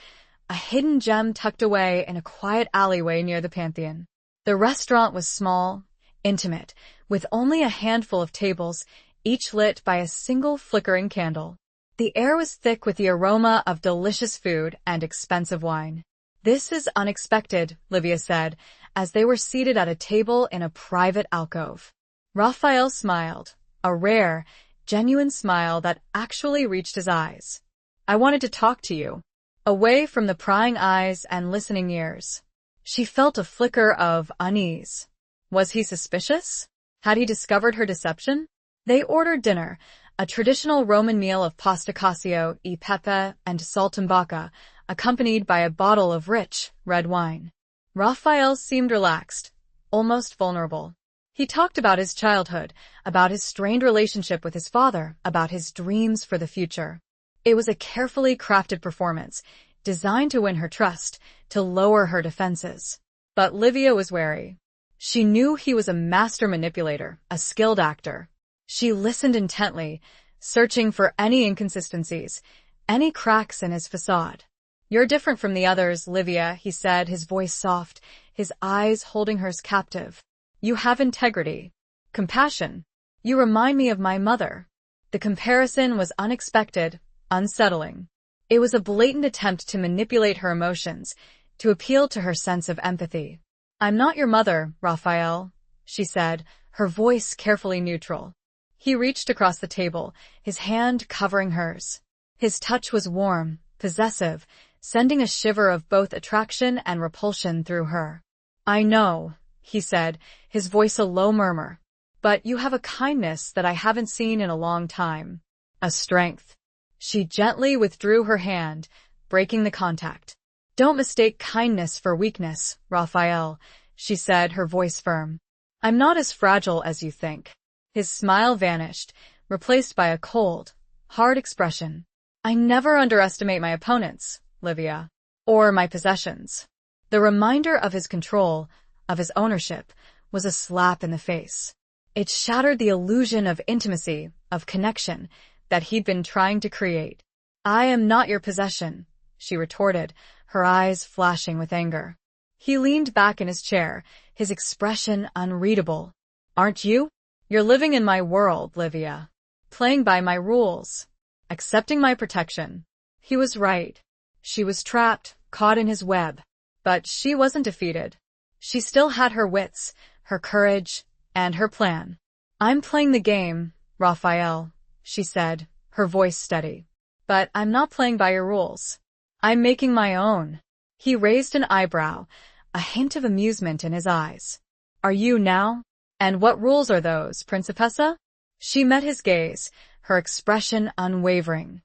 a hidden gem tucked away in a quiet alleyway near the Pantheon. The restaurant was small, intimate, with only a handful of tables, each lit by a single flickering candle. The air was thick with the aroma of delicious food and expensive wine. This is unexpected, Livia said, as they were seated at a table in a private alcove. Raphael smiled, a rare, genuine smile that actually reached his eyes. I wanted to talk to you. Away from the prying eyes and listening ears. She felt a flicker of unease. Was he suspicious? Had he discovered her deception? They ordered dinner, a traditional Roman meal of pasta casio e pepe and saltimbocca, accompanied by a bottle of rich, red wine. Raphael seemed relaxed, almost vulnerable. He talked about his childhood, about his strained relationship with his father, about his dreams for the future. It was a carefully crafted performance, designed to win her trust, to lower her defenses. But Livia was wary. She knew he was a master manipulator, a skilled actor. She listened intently, searching for any inconsistencies, any cracks in his facade. You're different from the others, Livia, he said, his voice soft, his eyes holding hers captive. You have integrity, compassion. You remind me of my mother. The comparison was unexpected, unsettling. It was a blatant attempt to manipulate her emotions, to appeal to her sense of empathy. I'm not your mother, Raphael, she said, her voice carefully neutral. He reached across the table, his hand covering hers. His touch was warm, possessive, sending a shiver of both attraction and repulsion through her. I know, he said, his voice a low murmur. But you have a kindness that I haven't seen in a long time. A strength. She gently withdrew her hand, breaking the contact. Don't mistake kindness for weakness, Raphael, she said, her voice firm. I'm not as fragile as you think. His smile vanished, replaced by a cold, hard expression. I never underestimate my opponents, Livia. Or my possessions. The reminder of his control, of his ownership, was a slap in the face. It shattered the illusion of intimacy, of connection, that he'd been trying to create. I am not your possession, she retorted, her eyes flashing with anger. He leaned back in his chair, his expression unreadable. Aren't you? You're living in my world, Livia. Playing by my rules. Accepting my protection. He was right. She was trapped, caught in his web. But she wasn't defeated. She still had her wits, her courage, and her plan. I'm playing the game, Raphael, she said, her voice steady. But I'm not playing by your rules. I'm making my own. He raised an eyebrow, a hint of amusement in his eyes. Are you now? And what rules are those, Principessa? She met his gaze, her expression unwavering.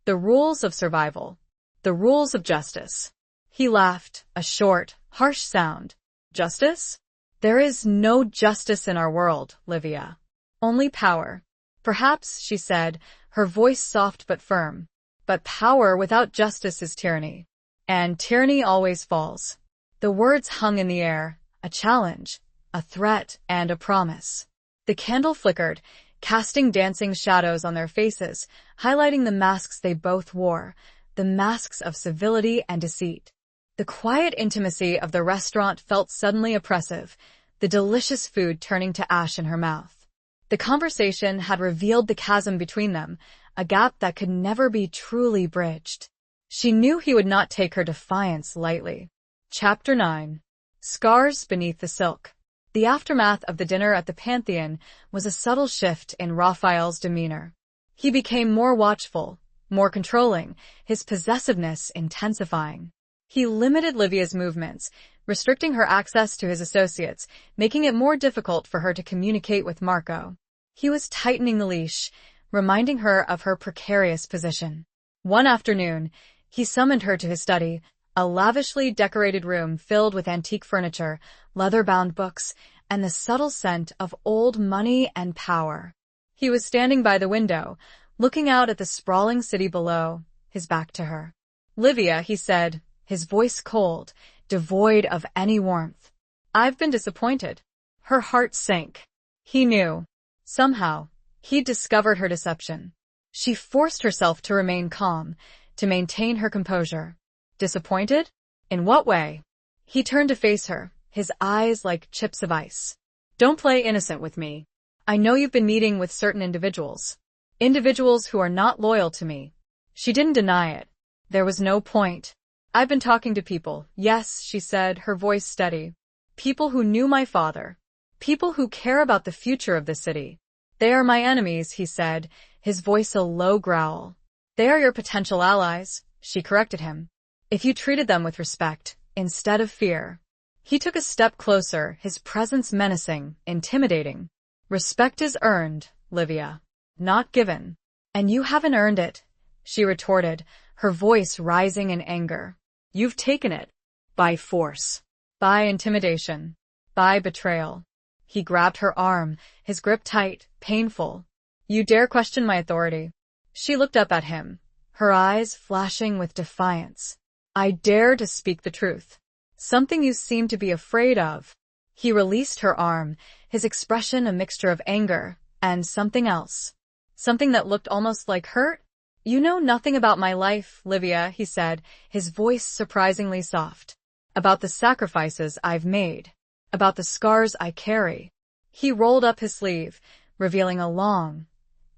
The rules of survival. The rules of justice. He laughed, a short, harsh sound. Justice? There is no justice in our world, Livia. Only power. Perhaps, she said, her voice soft but firm. But power without justice is tyranny. And tyranny always falls. The words hung in the air, a challenge, a threat, and a promise. The candle flickered, casting dancing shadows on their faces, highlighting the masks they both wore, the masks of civility and deceit. The quiet intimacy of the restaurant felt suddenly oppressive, the delicious food turning to ash in her mouth. The conversation had revealed the chasm between them, a gap that could never be truly bridged. She knew he would not take her defiance lightly. Chapter 9. Scars Beneath the Silk. The aftermath of the dinner at the Pantheon was a subtle shift in Raphael's demeanor. He became more watchful, more controlling, his possessiveness intensifying. He limited Livia's movements, restricting her access to his associates, making it more difficult for her to communicate with Marco. He was tightening the leash, reminding her of her precarious position. One afternoon, he summoned her to his study, a lavishly decorated room filled with antique furniture, leather-bound books, and the subtle scent of old money and power. He was standing by the window, looking out at the sprawling city below, his back to her. Livia, he said, his voice cold, devoid of any warmth. I've been disappointed. Her heart sank. He knew. Somehow, he'd discovered her deception. She forced herself to remain calm, to maintain her composure. Disappointed? In what way? He turned to face her, his eyes like chips of ice. Don't play innocent with me. I know you've been meeting with certain individuals. Individuals who are not loyal to me. She didn't deny it. There was no point. I've been talking to people. Yes, she said, her voice steady. People who knew my father. People who care about the future of the city. They are my enemies, he said, his voice a low growl. They are your potential allies, she corrected him. If you treated them with respect, instead of fear. He took a step closer, his presence menacing, intimidating. Respect is earned, Livia. Not given. And you haven't earned it, she retorted, her voice rising in anger. You've taken it. By force. By intimidation. By betrayal. He grabbed her arm, his grip tight, painful. You dare question my authority? She looked up at him, her eyes flashing with defiance. I dare to speak the truth. Something you seem to be afraid of. He released her arm, his expression a mixture of anger and something else. Something that looked almost like hurt? You know nothing about my life, Livia, he said, his voice surprisingly soft. About the sacrifices I've made. About the scars I carry. He rolled up his sleeve, revealing a long,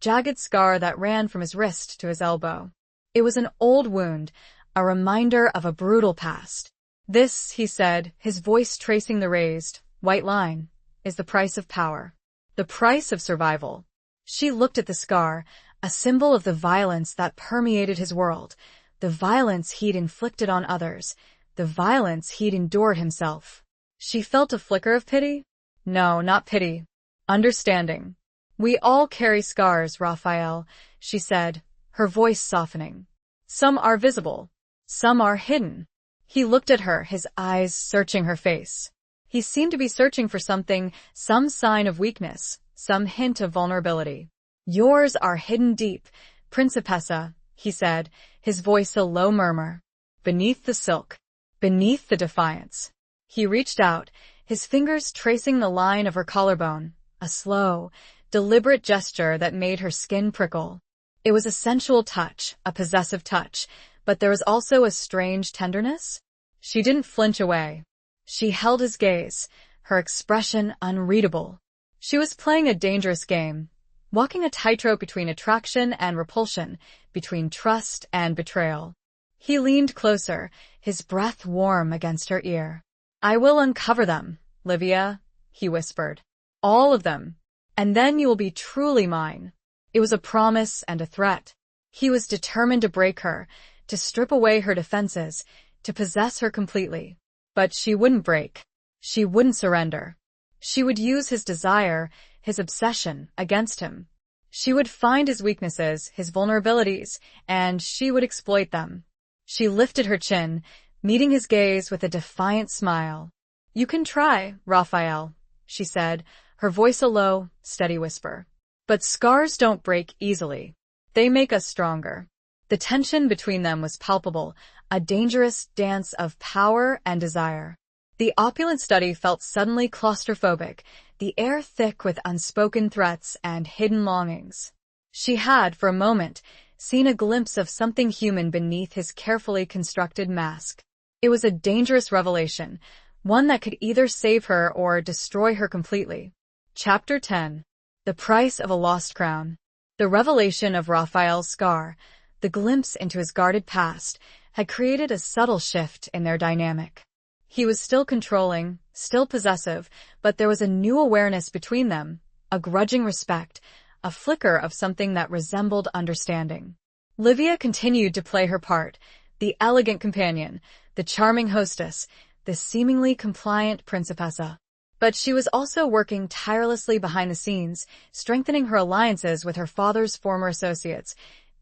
jagged scar that ran from his wrist to his elbow. It was an old wound, a reminder of a brutal past. This, he said, his voice tracing the raised, white line, is the price of power. The price of survival. She looked at the scar, a symbol of the violence that permeated his world, the violence he'd inflicted on others, the violence he'd endured himself. She felt a flicker of pity? No, not pity. Understanding. We all carry scars, Raphael, she said, her voice softening. Some are visible. Some are hidden. He looked at her, his eyes searching her face. He seemed to be searching for something, some sign of weakness, some hint of vulnerability. "Yours are hidden deep, Principessa," he said, his voice a low murmur. "Beneath the silk. Beneath the defiance." He reached out, his fingers tracing the line of her collarbone, a slow, deliberate gesture that made her skin prickle. It was a sensual touch, a possessive touch, but there was also a strange tenderness. She didn't flinch away. She held his gaze, her expression unreadable. She was playing a dangerous game, walking a tightrope between attraction and repulsion, between trust and betrayal. He leaned closer, his breath warm against her ear. "I will uncover them, Livia," he whispered. "All of them. And then you will be truly mine." It was a promise and a threat. He was determined to break her, to strip away her defenses, to possess her completely. But she wouldn't break. She wouldn't surrender. She would use his desire, his obsession, against him. She would find his weaknesses, his vulnerabilities, and she would exploit them. She lifted her chin, meeting his gaze with a defiant smile. "You can try, Raphael," she said, her voice a low, steady whisper. "But scars don't break easily. They make us stronger." The tension between them was palpable, a dangerous dance of power and desire. The opulent study felt suddenly claustrophobic, the air thick with unspoken threats and hidden longings. She had, for a moment, seen a glimpse of something human beneath his carefully constructed mask. It was a dangerous revelation, one that could either save her or destroy her completely. Chapter 10. The Price of a Lost Crown. The revelation of Raphael's scar, the glimpse into his guarded past, had created a subtle shift in their dynamic. He was still controlling, still possessive, but there was a new awareness between them, a grudging respect, a flicker of something that resembled understanding. Livia continued to play her part, the elegant companion, the charming hostess, the seemingly compliant Principessa. But she was also working tirelessly behind the scenes, strengthening her alliances with her father's former associates,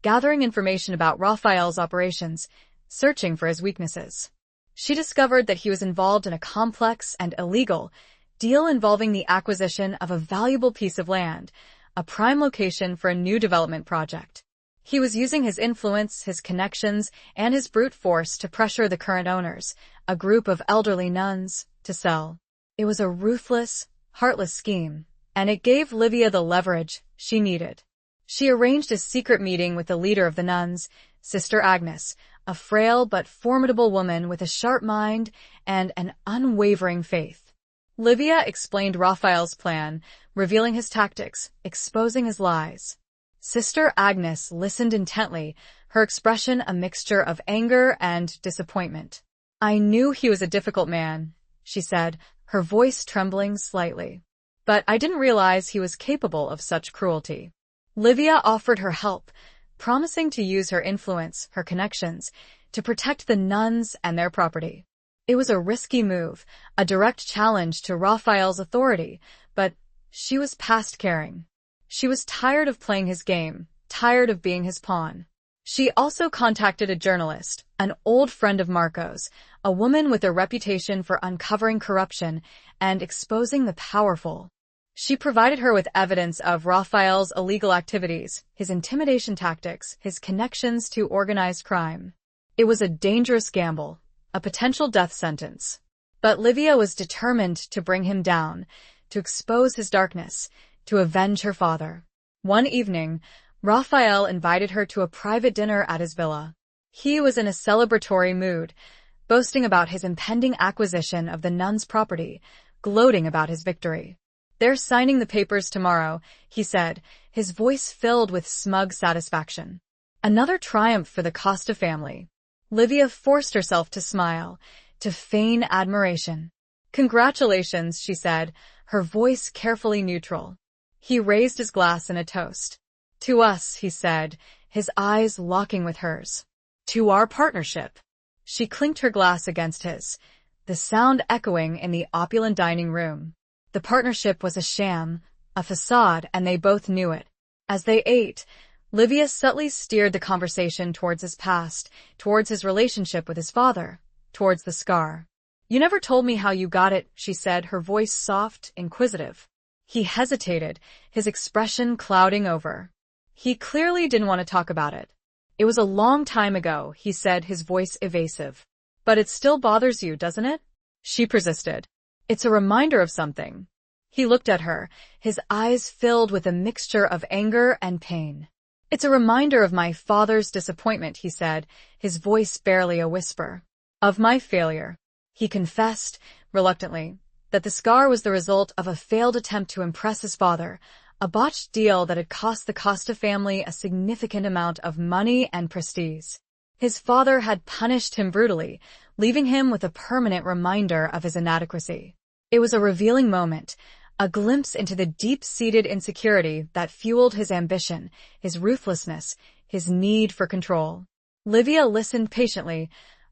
gathering information about Raphael's operations, searching for his weaknesses. She discovered that he was involved in a complex and illegal deal involving the acquisition of a valuable piece of land, a prime location for a new development project. He was using his influence, his connections, and his brute force to pressure the current owners, a group of elderly nuns, to sell. It was a ruthless, heartless scheme, and it gave Livia the leverage she needed. She arranged a secret meeting with the leader of the nuns, Sister Agnes, a frail but formidable woman with a sharp mind and an unwavering faith. Livia explained Raphael's plan, revealing his tactics, exposing his lies. Sister Agnes listened intently, her expression a mixture of anger and disappointment. "I knew he was a difficult man," she said, her voice trembling slightly. "But I didn't realize he was capable of such cruelty." Livia offered her help, promising to use her influence, her connections, to protect the nuns and their property. It was a risky move, a direct challenge to Raphael's authority, but she was past caring. She was tired of playing his game, tired of being his pawn. She also contacted a journalist, an old friend of Marco's, a woman with a reputation for uncovering corruption and exposing the powerful. She provided her with evidence of Raphael's illegal activities, his intimidation tactics, his connections to organized crime. It was a dangerous gamble, a potential death sentence. But Livia was determined to bring him down, to expose his darkness, to avenge her father. One evening, Raphael invited her to a private dinner at his villa. He was in a celebratory mood, boasting about his impending acquisition of the nuns' property, gloating about his victory. "They're signing the papers tomorrow," he said, his voice filled with smug satisfaction. Another triumph for the Costa family. Livia forced herself to smile, to feign admiration. "Congratulations," she said, her voice carefully neutral. He raised his glass in a toast. "To us," he said, his eyes locking with hers. "To our partnership." She clinked her glass against his, the sound echoing in the opulent dining room. The partnership was a sham, a facade, and they both knew it. As they ate, Livia subtly steered the conversation towards his past, towards his relationship with his father, towards the scar. "You never told me how you got it," she said, her voice soft, inquisitive. He hesitated, his expression clouding over. He clearly didn't want to talk about it. It was a long time ago, he said, his voice evasive. But it still bothers you, doesn't it? She persisted. It's a reminder of something. He looked at her, his eyes filled with a mixture of anger and pain. It's a reminder of my father's disappointment, he said, his voice barely a whisper. Of my failure. He confessed, reluctantly, that the scar was the result of a failed attempt to impress his father, a botched deal that had cost the Costa family a significant amount of money and prestige. His father had punished him brutally, leaving him with a permanent reminder of his inadequacy. It was a revealing moment, a glimpse into the deep-seated insecurity that fueled his ambition, his ruthlessness, his need for control. Livia listened patiently,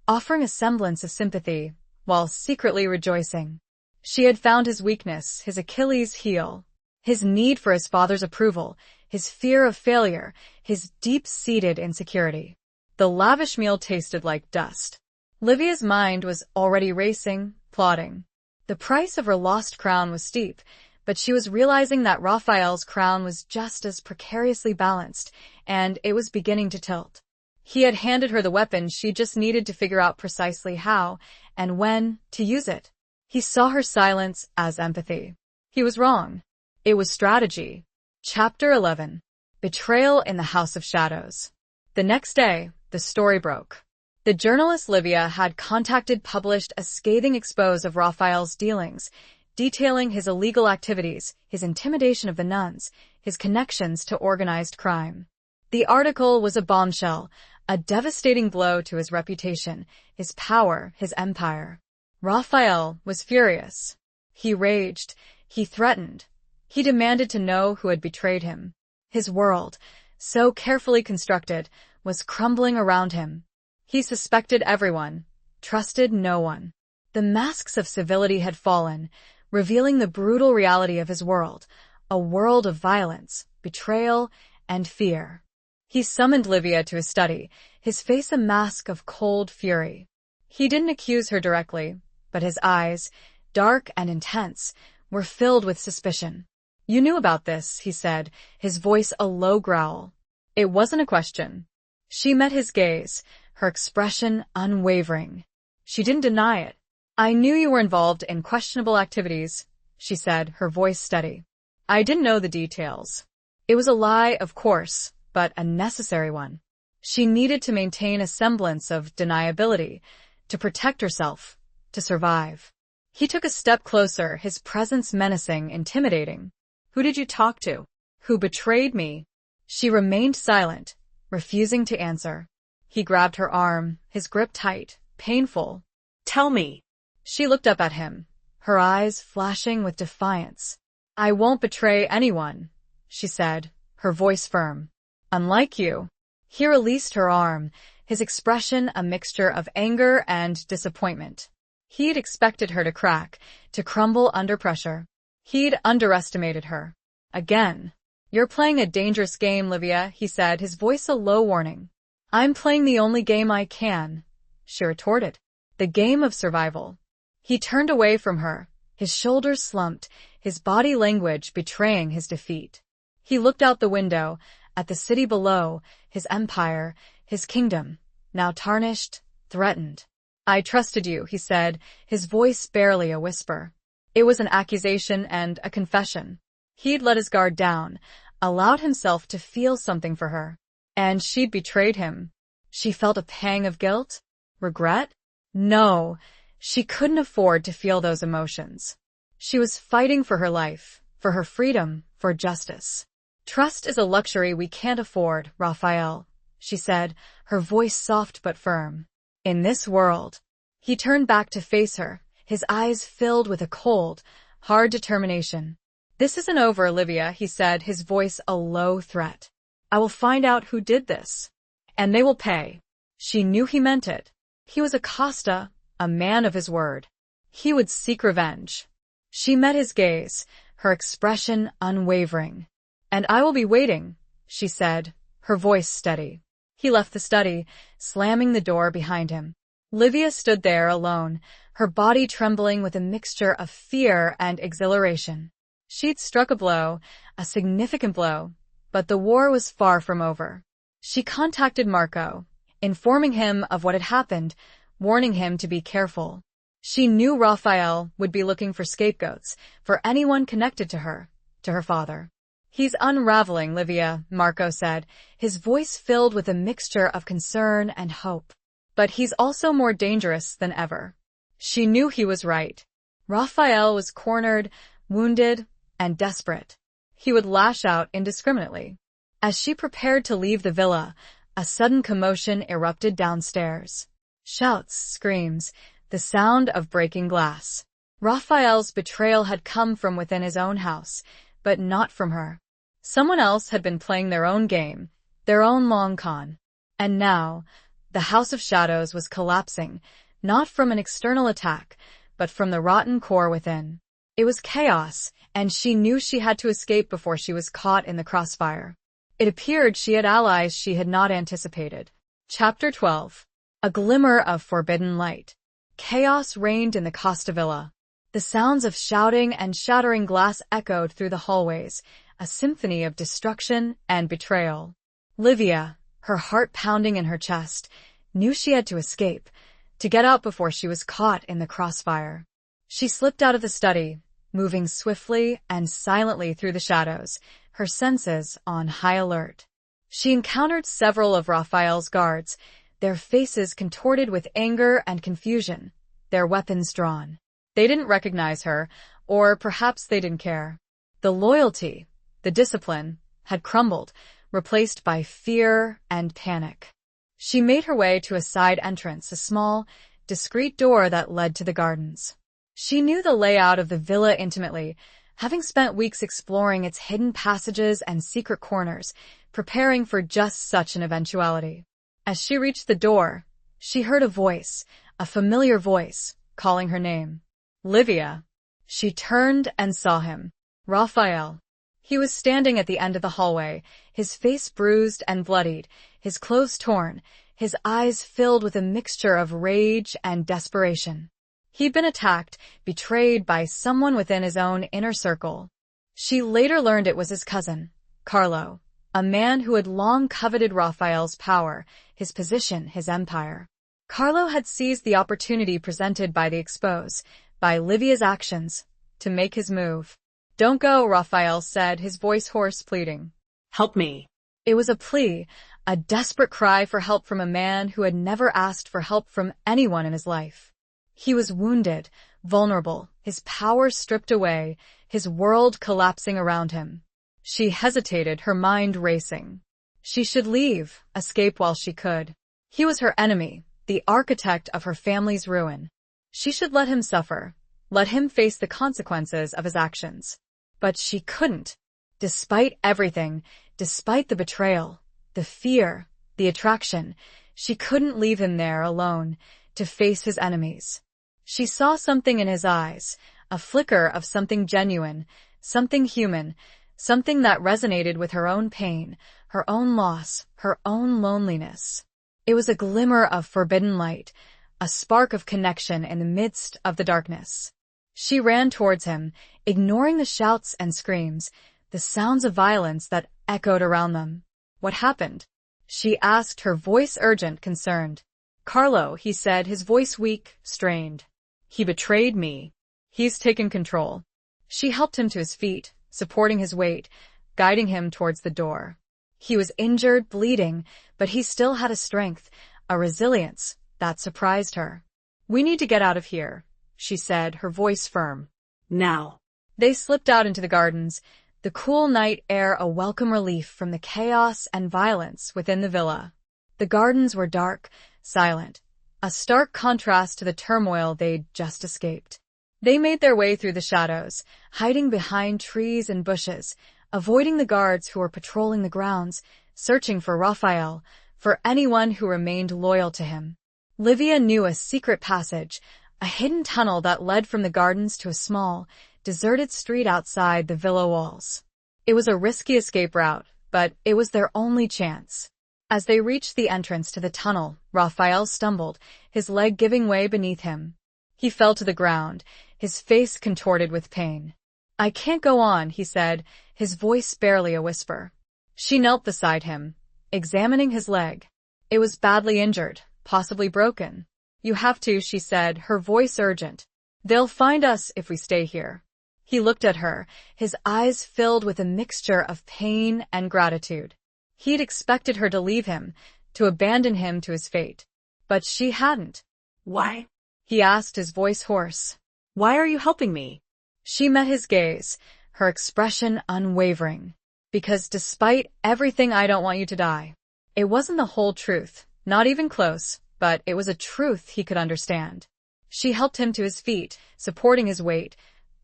offering a semblance of sympathy, while secretly rejoicing. She had found his weakness, his Achilles heel, his need for his father's approval, his fear of failure, his deep-seated insecurity. The lavish meal tasted like dust. Livia's mind was already racing, plotting. The price of her lost crown was steep, but she was realizing that Raphael's crown was just as precariously balanced, and it was beginning to tilt. He had handed her the weapon, she just needed to figure out precisely how, and when, to use it. He saw her silence as empathy. He was wrong. It was strategy. Chapter 11. Betrayal in the House of Shadows. The next day, the story broke. The journalist Livia had published a scathing expose of Raphael's dealings, detailing his illegal activities, his intimidation of the nuns, his connections to organized crime. The article was a bombshell, a devastating blow to his reputation, his power, his empire. Raphael was furious. He raged. He threatened. He demanded to know who had betrayed him. His world, so carefully constructed, was crumbling around him. He suspected everyone, trusted no one. The masks of civility had fallen, revealing the brutal reality of his world, a world of violence, betrayal, and fear. He summoned Livia to his study, his face a mask of cold fury. He didn't accuse her directly, but his eyes, dark and intense, were filled with suspicion. You knew about this, he said, his voice a low growl. It wasn't a question. She met his gaze, her expression unwavering. She didn't deny it. I knew you were involved in questionable activities, she said, her voice steady. I didn't know the details. It was a lie, of course, but a necessary one. She needed to maintain a semblance of deniability, to protect herself, to survive. He took a step closer, his presence menacing, intimidating. Who did you talk to? Who betrayed me? She remained silent, refusing to answer. He grabbed her arm, his grip tight, painful. Tell me. She looked up at him, her eyes flashing with defiance. I won't betray anyone, she said, her voice firm. Unlike you. He released her arm, his expression a mixture of anger and disappointment. He'd expected her to crack, to crumble under pressure. He'd underestimated her. Again. You're playing a dangerous game, Livia, he said, his voice a low warning. I'm playing the only game I can, she retorted. The game of survival. He turned away from her, his shoulders slumped, his body language betraying his defeat. He looked out the window, at the city below, his empire, his kingdom, now tarnished, threatened. I trusted you, he said, his voice barely a whisper. It was an accusation and a confession. He'd let his guard down, allowed himself to feel something for her. And she'd betrayed him. She felt a pang of guilt? Regret? No, she couldn't afford to feel those emotions. She was fighting for her life, for her freedom, for justice. Trust is a luxury we can't afford, Raphael, she said, her voice soft but firm. In this world. He turned back to face her, his eyes filled with a cold, hard determination. This isn't over, Olivia, he said, his voice a low threat. I will find out who did this. And they will pay. She knew he meant it. He was a Costa, a man of his word. He would seek revenge. She met his gaze, her expression unwavering. And I will be waiting, she said, her voice steady. He left the study, slamming the door behind him. Livia stood there alone, her body trembling with a mixture of fear and exhilaration. She'd struck a blow, a significant blow, but the war was far from over. She contacted Marco, informing him of what had happened, warning him to be careful. She knew Raphael would be looking for scapegoats, for anyone connected to her father. "He's unraveling, Livia," Marco said, his voice filled with a mixture of concern and hope. "But he's also more dangerous than ever." She knew he was right. Raphael was cornered, wounded, and desperate. He would lash out indiscriminately. As she prepared to leave the villa, a sudden commotion erupted downstairs. Shouts, screams, the sound of breaking glass. Raphael's betrayal had come from within his own house, but not from her. Someone else had been playing their own game, their own long con. And now, the House of Shadows was collapsing, not from an external attack, but from the rotten core within. It was chaos, and she knew she had to escape before she was caught in the crossfire. It appeared she had allies she had not anticipated. Chapter 12. A glimmer of forbidden light. Chaos reigned in the Costa Villa. The sounds of shouting and shattering glass echoed through the hallways, a symphony of destruction and betrayal. Livia, her heart pounding in her chest, knew she had to escape, to get out before she was caught in the crossfire. She slipped out of the study, moving swiftly and silently through the shadows, her senses on high alert. She encountered several of Raphael's guards, their faces contorted with anger and confusion, their weapons drawn. They didn't recognize her, or perhaps they didn't care. The loyalty, the discipline, had crumbled, replaced by fear and panic. She made her way to a side entrance, a small, discreet door that led to the gardens. She knew the layout of the villa intimately, having spent weeks exploring its hidden passages and secret corners, preparing for just such an eventuality. As she reached the door, she heard a voice, a familiar voice, calling her name. "Livia." She turned and saw him. Raphael. He was standing at the end of the hallway, his face bruised and bloodied, his clothes torn, his eyes filled with a mixture of rage and desperation. He'd been attacked, betrayed by someone within his own inner circle. She later learned it was his cousin, Carlo, a man who had long coveted Raphael's power, his position, his empire. Carlo had seized the opportunity presented by the expose, by Livia's actions, to make his move. "Don't go," Raphael said, his voice hoarse, pleading. Help me. It was a plea, a desperate cry for help from a man who had never asked for help from anyone in his life. He was wounded, vulnerable, his power stripped away, his world collapsing around him. She hesitated, her mind racing. She should leave, escape while she could. He was her enemy, the architect of her family's ruin. She should let him suffer, let him face the consequences of his actions. But she couldn't. Despite everything, despite the betrayal, the fear, the attraction, she couldn't leave him there alone, to face his enemies. She saw something in his eyes, a flicker of something genuine, something human, something that resonated with her own pain, her own loss, her own loneliness. It was a glimmer of forbidden light, a spark of connection in the midst of the darkness. She ran towards him, ignoring the shouts and screams, the sounds of violence that echoed around them. "What happened?" she asked, her voice urgent, concerned. "Carlo," he said, his voice weak, strained. "He betrayed me. He's taken control." She helped him to his feet, supporting his weight, guiding him towards the door. He was injured, bleeding, but he still had a strength, a resilience, that surprised her. "We need to get out of here," she said, her voice firm. Now. They slipped out into the gardens, the cool night air a welcome relief from the chaos and violence within the villa. The gardens were dark, silent, a stark contrast to the turmoil they'd just escaped. They made their way through the shadows, hiding behind trees and bushes, avoiding the guards who were patrolling the grounds, searching for Raphael, for anyone who remained loyal to him. Livia knew a secret passage, a hidden tunnel that led from the gardens to a small, deserted street outside the villa walls. It was a risky escape route, but it was their only chance. As they reached the entrance to the tunnel, Raphael stumbled, his leg giving way beneath him. He fell to the ground, his face contorted with pain. I can't go on, he said, his voice barely a whisper. She knelt beside him, examining his leg. It was badly injured, possibly broken. You have to, she said, her voice urgent. They'll find us if we stay here. He looked at her, his eyes filled with a mixture of pain and gratitude. He'd expected her to leave him, to abandon him to his fate. But she hadn't. Why? He asked, his voice hoarse. Why are you helping me? She met his gaze, her expression unwavering. Because despite everything, I don't want you to die. It wasn't the whole truth, not even close, but it was a truth he could understand. She helped him to his feet, supporting his weight,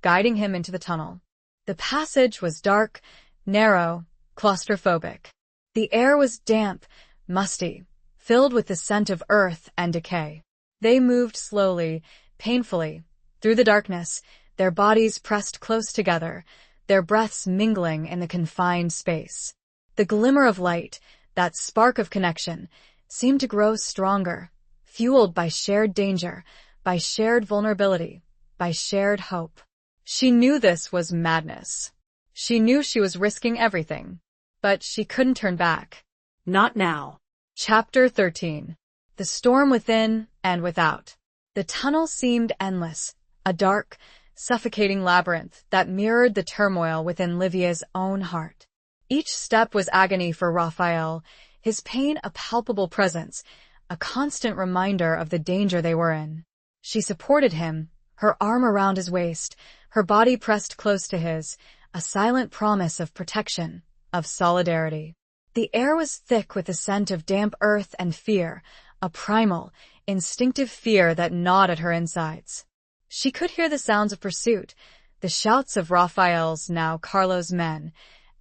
guiding him into the tunnel. The passage was dark, narrow, claustrophobic. The air was damp, musty, filled with the scent of earth and decay. They moved slowly, painfully, through the darkness, their bodies pressed close together, their breaths mingling in the confined space. The glimmer of light, that spark of connection, seemed to grow stronger, fueled by shared danger, by shared vulnerability, by shared hope. She knew this was madness. She knew she was risking everything, but she couldn't turn back. Not now. Chapter 13. The storm within and without. The tunnel seemed endless, a dark, suffocating labyrinth that mirrored the turmoil within Livia's own heart. Each step was agony for Raphael, his pain a palpable presence, a constant reminder of the danger they were in. She supported him, her arm around his waist, her body pressed close to his, a silent promise of protection, of solidarity. The air was thick with the scent of damp earth and fear, a primal, instinctive fear that gnawed at her insides. She could hear the sounds of pursuit, the shouts of Raphael's, now Carlo's men,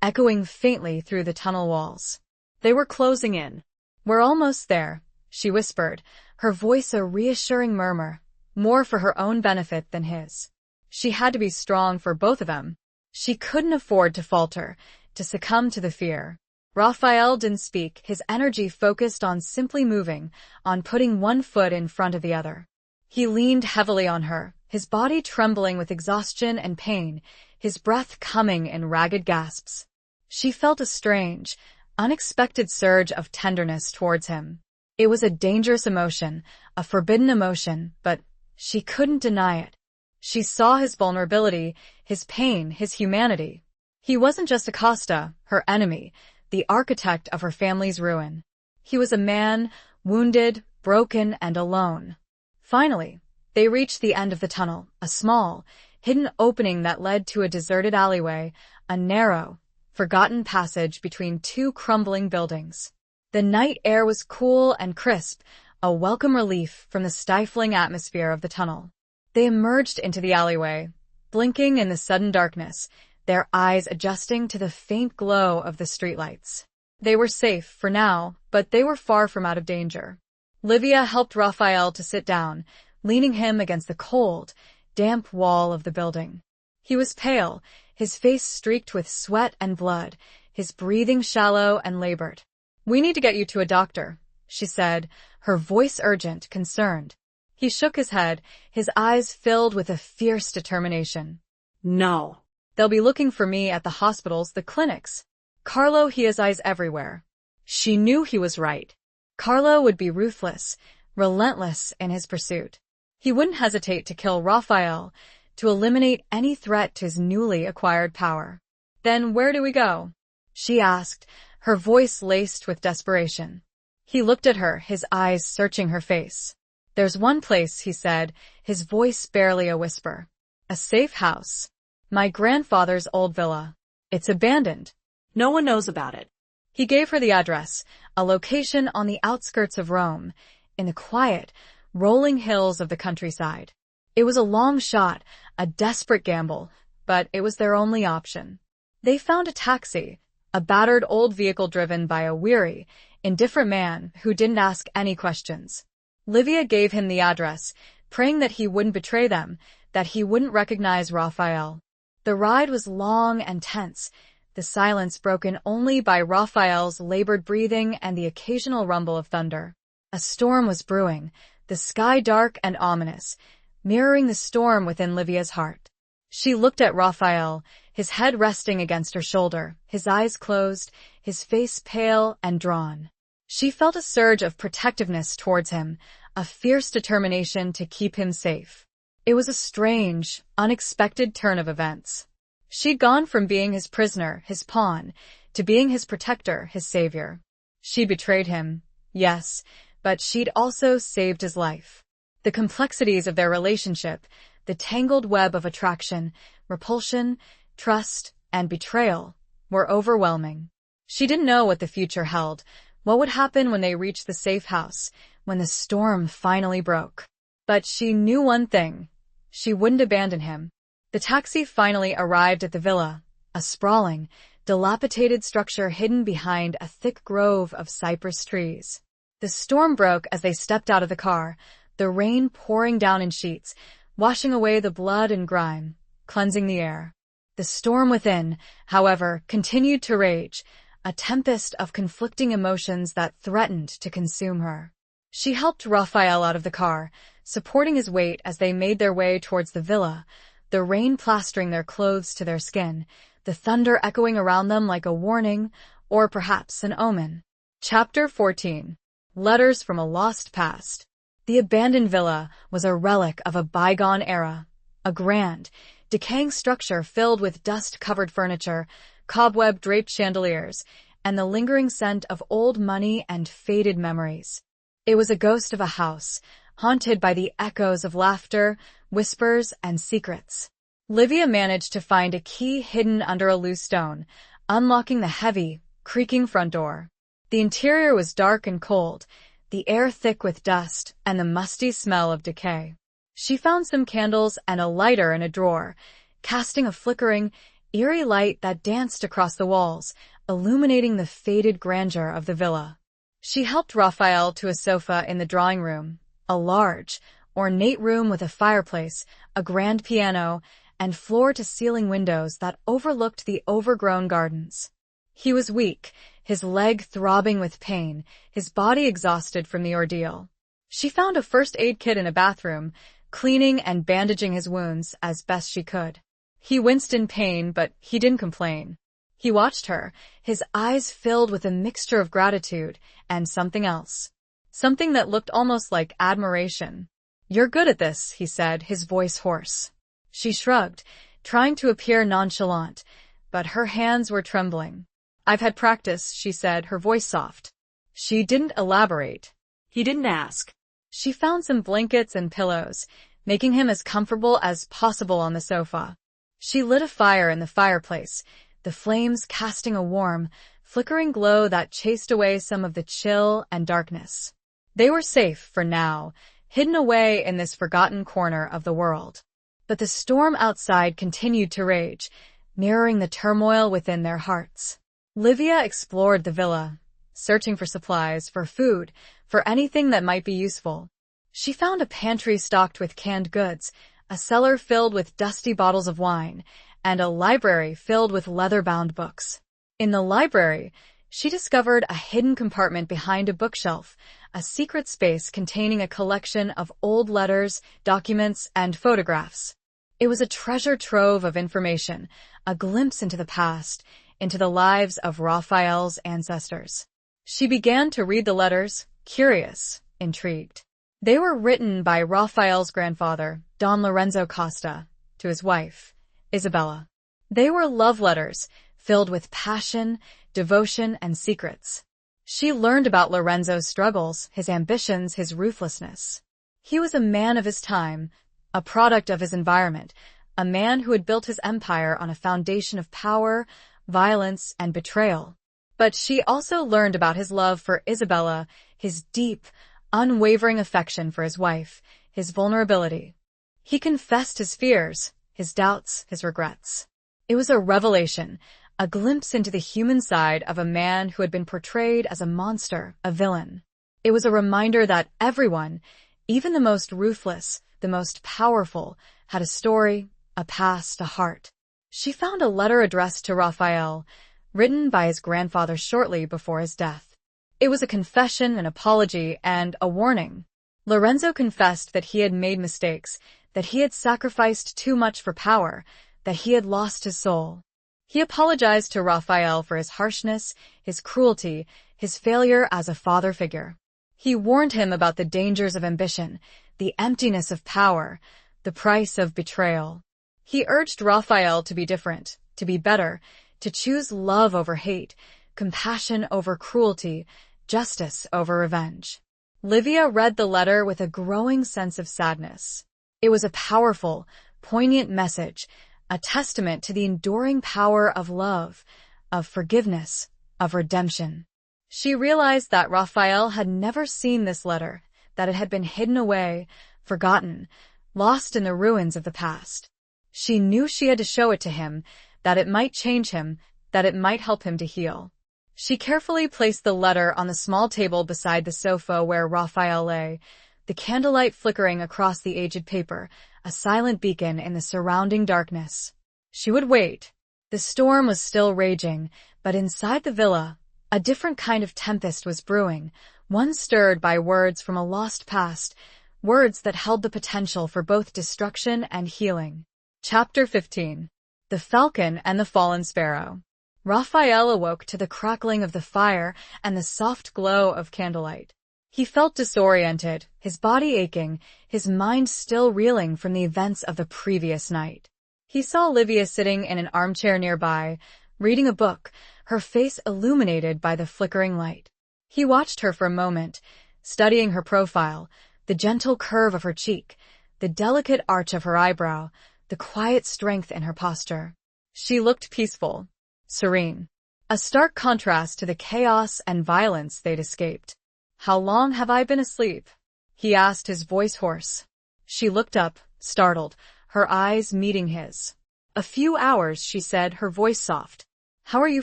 echoing faintly through the tunnel walls. They were closing in. We're almost there, she whispered, her voice a reassuring murmur, more for her own benefit than his. She had to be strong for both of them. She couldn't afford to falter, to succumb to the fear. Raphael didn't speak, his energy focused on simply moving, on putting one foot in front of the other. He leaned heavily on her, his body trembling with exhaustion and pain, his breath coming in ragged gasps. She felt a strange, unexpected surge of tenderness towards him. It was a dangerous emotion, a forbidden emotion, but she couldn't deny it. She saw his vulnerability, his pain, his humanity. He wasn't just Acosta, her enemy, the architect of her family's ruin. He was a man, wounded, broken, and alone. Finally, they reached the end of the tunnel, a small, hidden opening that led to a deserted alleyway, a narrow, forgotten passage between two crumbling buildings. The night air was cool and crisp, a welcome relief from the stifling atmosphere of the tunnel. They emerged into the alleyway, blinking in the sudden darkness, their eyes adjusting to the faint glow of the streetlights. They were safe for now, but they were far from out of danger. Livia helped Raphael to sit down, leaning him against the cold, damp wall of the building. He was pale, his face streaked with sweat and blood, his breathing shallow and labored. "We need to get you to a doctor," she said, her voice urgent, concerned. He shook his head, his eyes filled with a fierce determination. No. "They'll be looking for me at the hospitals, the clinics. Carlo, he has eyes everywhere." She knew he was right. Carlo would be ruthless, relentless in his pursuit. He wouldn't hesitate to kill Raphael, to eliminate any threat to his newly acquired power. "Then where do we go?" she asked, her voice laced with desperation. He looked at her, his eyes searching her face. "There's one place," he said, his voice barely a whisper. "A safe house. My grandfather's old villa. It's abandoned. No one knows about it." He gave her the address, a location on the outskirts of Rome, in the quiet, rolling hills of the countryside. It was a long shot, a desperate gamble, but it was their only option. They found a taxi, a battered old vehicle driven by a weary, indifferent man who didn't ask any questions. Livia gave him the address, praying that he wouldn't betray them, that he wouldn't recognize Raphael. The ride was long and tense, the silence broken only by Raphael's labored breathing and the occasional rumble of thunder. A storm was brewing, the sky dark and ominous, mirroring the storm within Livia's heart. She looked at Raphael, his head resting against her shoulder, his eyes closed, his face pale and drawn. She felt a surge of protectiveness towards him, a fierce determination to keep him safe. It was a strange, unexpected turn of events. She'd gone from being his prisoner, his pawn, to being his protector, his savior. She betrayed him, yes, but she'd also saved his life. The complexities of their relationship, the tangled web of attraction, repulsion, trust, and betrayal, were overwhelming. She didn't know what the future held, what would happen when they reached the safe house, when the storm finally broke. But she knew one thing. She wouldn't abandon him. The taxi finally arrived at the villa, a sprawling, dilapidated structure hidden behind a thick grove of cypress trees. The storm broke as they stepped out of the car, the rain pouring down in sheets, washing away the blood and grime, cleansing the air. The storm within, however, continued to rage, a tempest of conflicting emotions that threatened to consume her. She helped Raphael out of the car, supporting his weight as they made their way towards the villa, the rain plastering their clothes to their skin, the thunder echoing around them like a warning, or perhaps an omen. Chapter 14. Letters from a Lost Past. The abandoned villa was a relic of a bygone era, a grand, decaying structure filled with dust-covered furniture, cobweb-draped chandeliers, and the lingering scent of old money and faded memories. It was a ghost of a house, haunted by the echoes of laughter, whispers, and secrets. Livia managed to find a key hidden under a loose stone, unlocking the heavy, creaking front door. The interior was dark and cold, the air thick with dust and the musty smell of decay. She found some candles and a lighter in a drawer, casting a flickering, eerie light that danced across the walls, illuminating the faded grandeur of the villa. She helped Raphael to a sofa in the drawing room, a large, ornate room with a fireplace, a grand piano, and floor-to-ceiling windows that overlooked the overgrown gardens. He was weak, his leg throbbing with pain, his body exhausted from the ordeal. She found a first aid kit in a bathroom, cleaning and bandaging his wounds as best she could. He winced in pain, but he didn't complain. He watched her, his eyes filled with a mixture of gratitude and something else. Something that looked almost like admiration. "You're good at this," he said, his voice hoarse. She shrugged, trying to appear nonchalant, but her hands were trembling. "I've had practice," she said, her voice soft. She didn't elaborate. He didn't ask. She found some blankets and pillows, making him as comfortable as possible on the sofa. She lit a fire in the fireplace, the flames casting a warm, flickering glow that chased away some of the chill and darkness. They were safe for now, hidden away in this forgotten corner of the world. But the storm outside continued to rage, mirroring the turmoil within their hearts. Livia explored the villa, searching for supplies, for food, for anything that might be useful. She found a pantry stocked with canned goods, a cellar filled with dusty bottles of wine, and a library filled with leather-bound books. In the library, she discovered a hidden compartment behind a bookshelf, a secret space containing a collection of old letters, documents, and photographs. It was a treasure trove of information, a glimpse into the past, into the lives of Raphael's ancestors. She began to read the letters, curious, intrigued. They were written by Raphael's grandfather, Don Lorenzo Costa, to his wife, Isabella. They were love letters, filled with passion, devotion, and secrets. She learned about Lorenzo's struggles, his ambitions, his ruthlessness. He was a man of his time, a product of his environment, a man who had built his empire on a foundation of power, violence, and betrayal. But she also learned about his love for Isabella, his deep, unwavering affection for his wife, his vulnerability. He confessed his fears, his doubts, his regrets. It was a revelation, a glimpse into the human side of a man who had been portrayed as a monster, a villain. It was a reminder that everyone, even the most ruthless, the most powerful, had a story, a past, a heart. She found a letter addressed to Raphael, written by his grandfather shortly before his death. It was a confession, an apology, and a warning. Lorenzo confessed that he had made mistakes, that he had sacrificed too much for power, that he had lost his soul. He apologized to Raphael for his harshness, his cruelty, his failure as a father figure. He warned him about the dangers of ambition, the emptiness of power, the price of betrayal. He urged Raphael to be different, to be better, to choose love over hate, compassion over cruelty, justice over revenge. Livia read the letter with a growing sense of sadness. It was a powerful, poignant message, a testament to the enduring power of love, of forgiveness, of redemption. She realized that Raphael had never seen this letter, that it had been hidden away, forgotten, lost in the ruins of the past. She knew she had to show it to him, that it might change him, that it might help him to heal. She carefully placed the letter on the small table beside the sofa where Raphael lay, the candlelight flickering across the aged paper, a silent beacon in the surrounding darkness. She would wait. The storm was still raging, but inside the villa, a different kind of tempest was brewing, one stirred by words from a lost past, words that held the potential for both destruction and healing. Chapter 15. The Falcon and the Fallen Sparrow. Raphael awoke to the crackling of the fire and the soft glow of candlelight. He felt disoriented, his body aching, his mind still reeling from the events of the previous night. He saw Livia sitting in an armchair nearby, reading a book, her face illuminated by the flickering light. He watched her for a moment, studying her profile, the gentle curve of her cheek, the delicate arch of her eyebrow, the quiet strength in her posture. She looked peaceful, serene, a stark contrast to the chaos and violence they'd escaped. "How long have I been asleep?" he asked, his voice hoarse. She looked up, startled, her eyes meeting his. "A few hours," she said, her voice soft. "How are you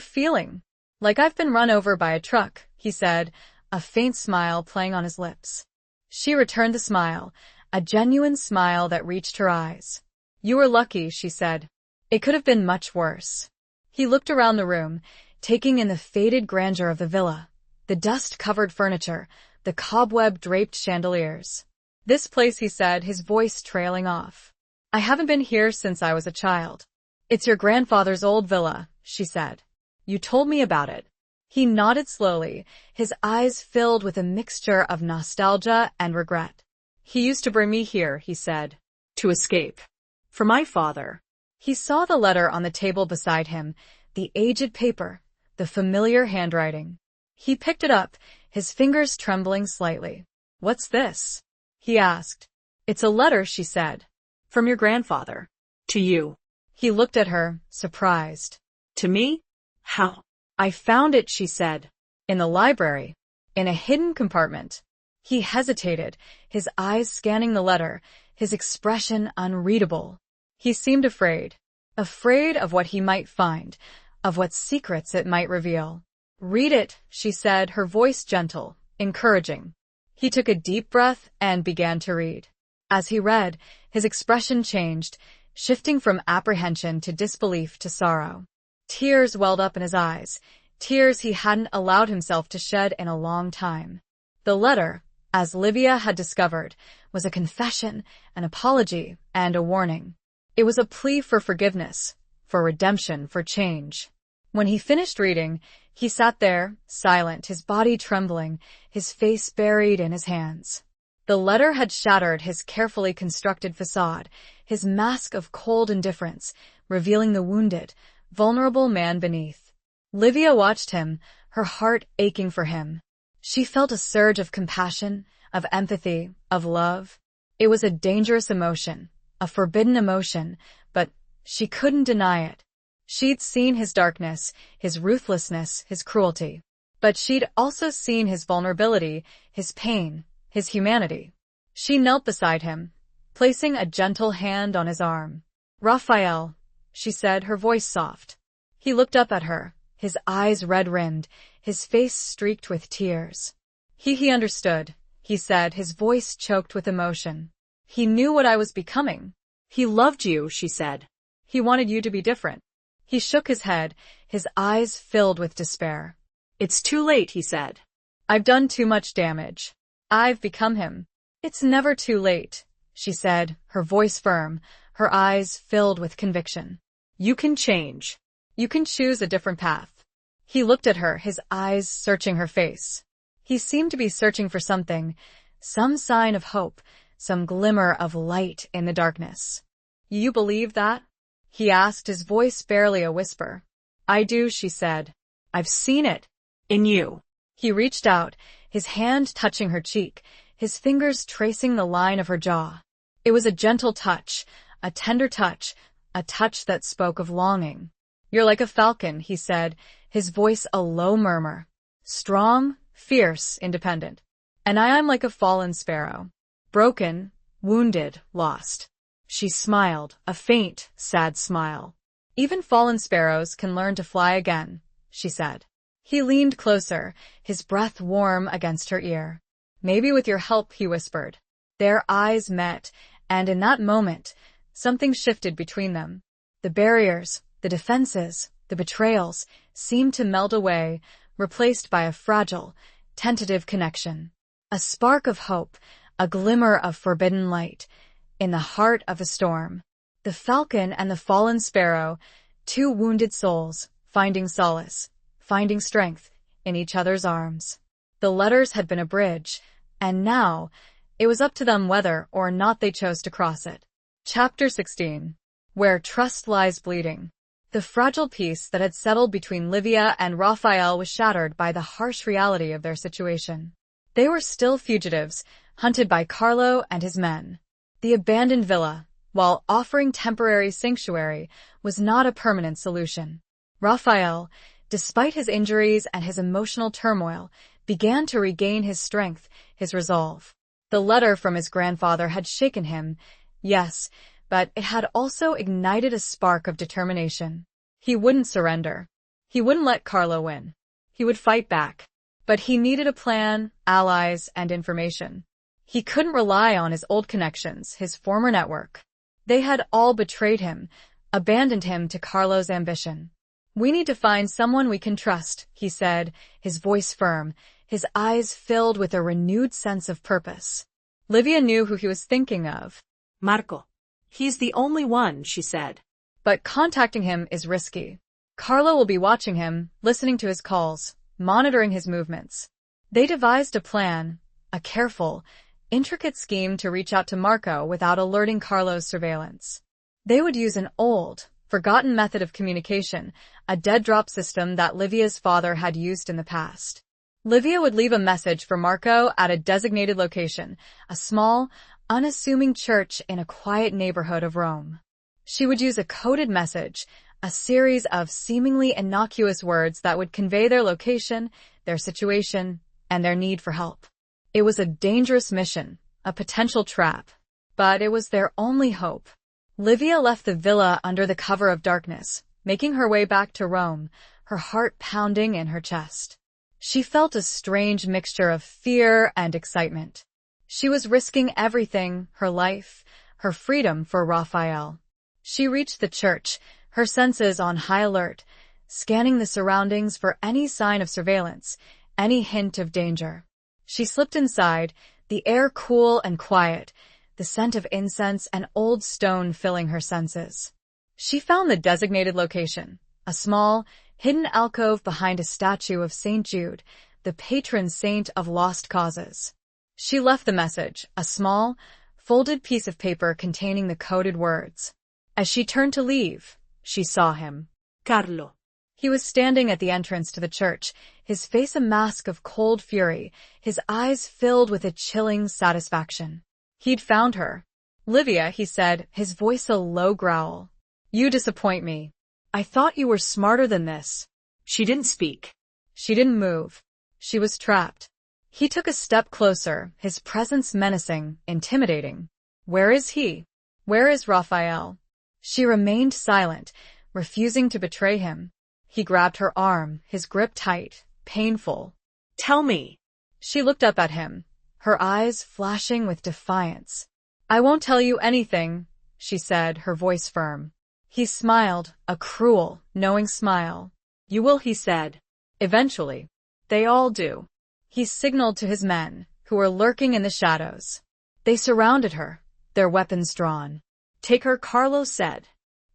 feeling?" "Like I've been run over by a truck," he said, a faint smile playing on his lips. She returned the smile, a genuine smile that reached her eyes. "You were lucky," she said. "It could have been much worse." He looked around the room, taking in the faded grandeur of the villa, the dust-covered furniture, the cobweb-draped chandeliers. "This place," he said, his voice trailing off. "I haven't been here since I was a child." "It's your grandfather's old villa," she said. "You told me about it." He nodded slowly, his eyes filled with a mixture of nostalgia and regret. "He used to bring me here," he said, "to escape. For my father." He saw the letter on the table beside him, the aged paper, the familiar handwriting. He picked it up, his fingers trembling slightly. "What's this?" he asked. "It's a letter," she said. "From your grandfather. To you." He looked at her, surprised. "To me? How?" "I found it," she said. "In the library. In a hidden compartment." He hesitated, his eyes scanning the letter, his expression unreadable. He seemed afraid. Afraid of what he might find, of what secrets it might reveal. "Read it," she said, her voice gentle, encouraging. He took a deep breath and began to read. As he read, his expression changed, shifting from apprehension to disbelief to sorrow. Tears welled up in his eyes, tears he hadn't allowed himself to shed in a long time. The letter, as Livia had discovered, was a confession, an apology, and a warning. It was a plea for forgiveness, for redemption, for change. When he finished reading, he sat there, silent, his body trembling, his face buried in his hands. The letter had shattered his carefully constructed facade, his mask of cold indifference, revealing the wounded, vulnerable man beneath. Livia watched him, her heart aching for him. She felt a surge of compassion, of empathy, of love. It was a dangerous emotion, a forbidden emotion, but she couldn't deny it. She'd seen his darkness, his ruthlessness, his cruelty. But she'd also seen his vulnerability, his pain, his humanity. She knelt beside him, placing a gentle hand on his arm. "Raphael," she said, her voice soft. He looked up at her, his eyes red-rimmed, his face streaked with tears. He understood, he said, his voice choked with emotion. "He knew what I was becoming. He loved you," she said. "He wanted you to be different." He shook his head, his eyes filled with despair. "It's too late," he said. "I've done too much damage. I've become him." "It's never too late," she said, her voice firm, her eyes filled with conviction. You can change. You can choose a different path. He looked at her, his eyes searching her face. He seemed to be searching for something, some sign of hope, some glimmer of light in the darkness. You believe that? He asked, his voice barely a whisper. I do, she said. I've seen it. In you. He reached out, his hand touching her cheek, his fingers tracing the line of her jaw. It was a gentle touch, a tender touch, a touch that spoke of longing. You're like a falcon, he said, his voice a low murmur. Strong, fierce, independent. And I am like a fallen sparrow. Broken, wounded, lost. She smiled, a faint, sad smile. Even fallen sparrows can learn to fly again, she said. He leaned closer, his breath warm against her ear. Maybe with your help, he whispered. Their eyes met, and in that moment, something shifted between them. The barriers, the defenses, the betrayals seemed to melt away, replaced by a fragile, tentative connection. A spark of hope, a glimmer of forbidden light, in the heart of a storm. The falcon and the fallen sparrow, two wounded souls, finding solace, finding strength in each other's arms. The letters had been a bridge, and now it was up to them whether or not they chose to cross it. Chapter 16. Where Trust Lies Bleeding. The fragile peace that had settled between Livia and Raphael was shattered by the harsh reality of their situation. They were still fugitives, hunted by Carlo and his men. The abandoned villa, while offering temporary sanctuary, was not a permanent solution. Raphael, despite his injuries and his emotional turmoil, began to regain his strength, his resolve. The letter from his grandfather had shaken him, yes, but it had also ignited a spark of determination. He wouldn't surrender. He wouldn't let Carlo win. He would fight back. But he needed a plan, allies, and information. He couldn't rely on his old connections, his former network. They had all betrayed him, abandoned him to Carlo's ambition. We need to find someone we can trust, he said, his voice firm, his eyes filled with a renewed sense of purpose. Livia knew who he was thinking of. Marco. He's the only one, she said. But contacting him is risky. Carlo will be watching him, listening to his calls, monitoring his movements. They devised a plan, a careful, intricate scheme to reach out to Marco without alerting Carlo's surveillance. They would use an old, forgotten method of communication, a dead drop system that Livia's father had used in the past. Livia would leave a message for Marco at a designated location, a small, unassuming church in a quiet neighborhood of Rome. She would use a coded message, a series of seemingly innocuous words that would convey their location, their situation, and their need for help. It was a dangerous mission, a potential trap, but it was their only hope. Livia left the villa under the cover of darkness, making her way back to Rome, her heart pounding in her chest. She felt a strange mixture of fear and excitement. She was risking everything, her life, her freedom for Raphael. She reached the church, her senses on high alert, scanning the surroundings for any sign of surveillance, any hint of danger. She slipped inside, the air cool and quiet, the scent of incense and old stone filling her senses. She found the designated location, a small, hidden alcove behind a statue of St. Jude, the patron saint of lost causes. She left the message, a small, folded piece of paper containing the coded words. As she turned to leave, she saw him. Carlo. He was standing at the entrance to the church, his face a mask of cold fury, his eyes filled with a chilling satisfaction. He'd found her. Livia, he said, his voice a low growl. You disappoint me. I thought you were smarter than this. She didn't speak. She didn't move. She was trapped. He took a step closer, his presence menacing, intimidating. Where is he? Where is Raphael? She remained silent, refusing to betray him. He grabbed her arm, his grip tight, painful. Tell me. She looked up at him, her eyes flashing with defiance. I won't tell you anything, she said, her voice firm. He smiled, a cruel, knowing smile. You will, he said. Eventually. They all do. He signaled to his men, who were lurking in the shadows. They surrounded her, their weapons drawn. Take her, Carlo said.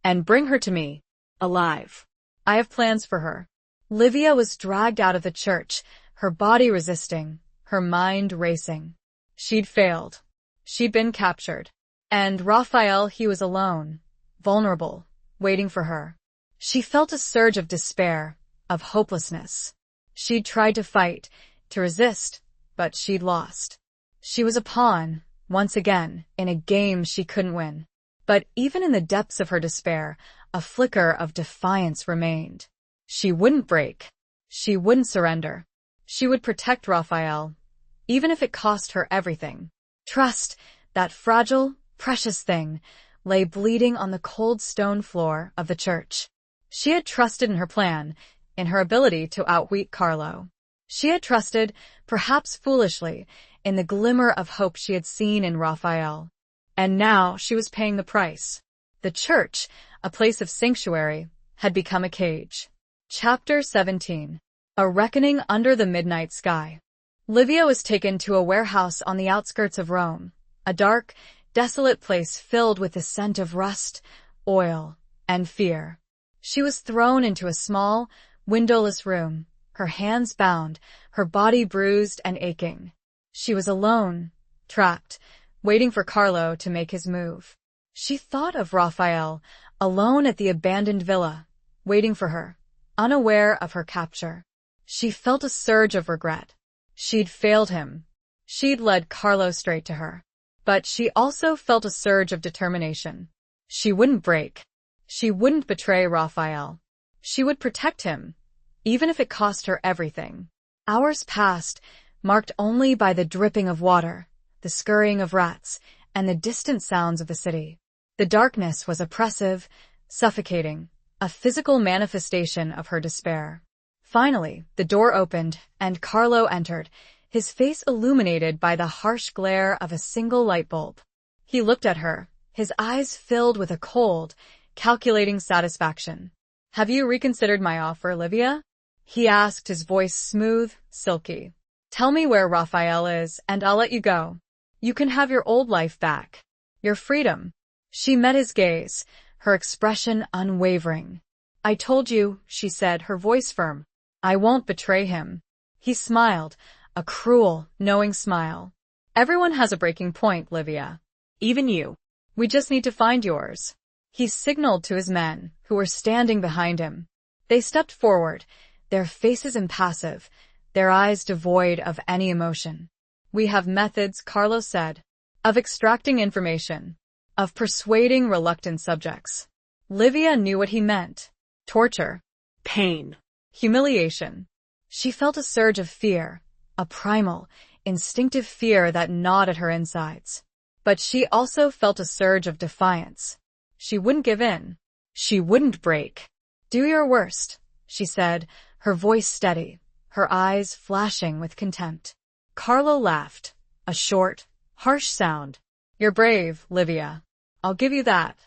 And bring her to me. Alive. I have plans for her. Livia was dragged out of the church, her body resisting, her mind racing. She'd failed. She'd been captured. And Raphael, he was alone, vulnerable, waiting for her. She felt a surge of despair, of hopelessness. She'd tried to fight, to resist, but she'd lost. She was a pawn, once again, in a game she couldn't win. But even in the depths of her despair, a flicker of defiance remained. She wouldn't break. She wouldn't surrender. She would protect Raphael, even if it cost her everything. Trust, that fragile, precious thing, lay bleeding on the cold stone floor of the church. She had trusted in her plan, in her ability to outwit Carlo. She had trusted, perhaps foolishly, in the glimmer of hope she had seen in Raphael. And now she was paying the price. The church, a place of sanctuary, had become a cage. Chapter 17. A Reckoning Under the Midnight Sky. Livia was taken to a warehouse on the outskirts of Rome, a dark, desolate place filled with the scent of rust, oil, and fear. She was thrown into a small, windowless room, her hands bound, her body bruised and aching. She was alone, trapped, waiting for Carlo to make his move. She thought of Raphael, alone at the abandoned villa, waiting for her, unaware of her capture. She felt a surge of regret. She'd failed him. She'd led Carlo straight to her. But she also felt a surge of determination. She wouldn't break. She wouldn't betray Raphael. She would protect him, even if it cost her everything. Hours passed, marked only by the dripping of water, the scurrying of rats, and the distant sounds of the city. The darkness was oppressive, suffocating, a physical manifestation of her despair. Finally, the door opened, and Carlo entered, his face illuminated by the harsh glare of a single light bulb. He looked at her, his eyes filled with a cold, calculating satisfaction. "Have you reconsidered my offer, Livia?" he asked, his voice smooth, silky. "Tell me where Raphael is, and I'll let you go. You can have your old life back. Your freedom." She met his gaze, her expression unwavering. "I told you," she said, her voice firm. "I won't betray him." He smiled, a cruel, knowing smile. "Everyone has a breaking point, Livia. Even you. We just need to find yours." He signaled to his men, who were standing behind him. They stepped forward, their faces impassive, their eyes devoid of any emotion. "We have methods," Carlo said, "of extracting information, of persuading reluctant subjects." Livia knew what he meant. Torture. Pain. Humiliation. She felt a surge of fear, a primal, instinctive fear that gnawed at her insides. But she also felt a surge of defiance. She wouldn't give in. She wouldn't break. "Do your worst," she said, her voice steady, her eyes flashing with contempt. Carlo laughed, a short, harsh sound. "You're brave, Livia. I'll give you that.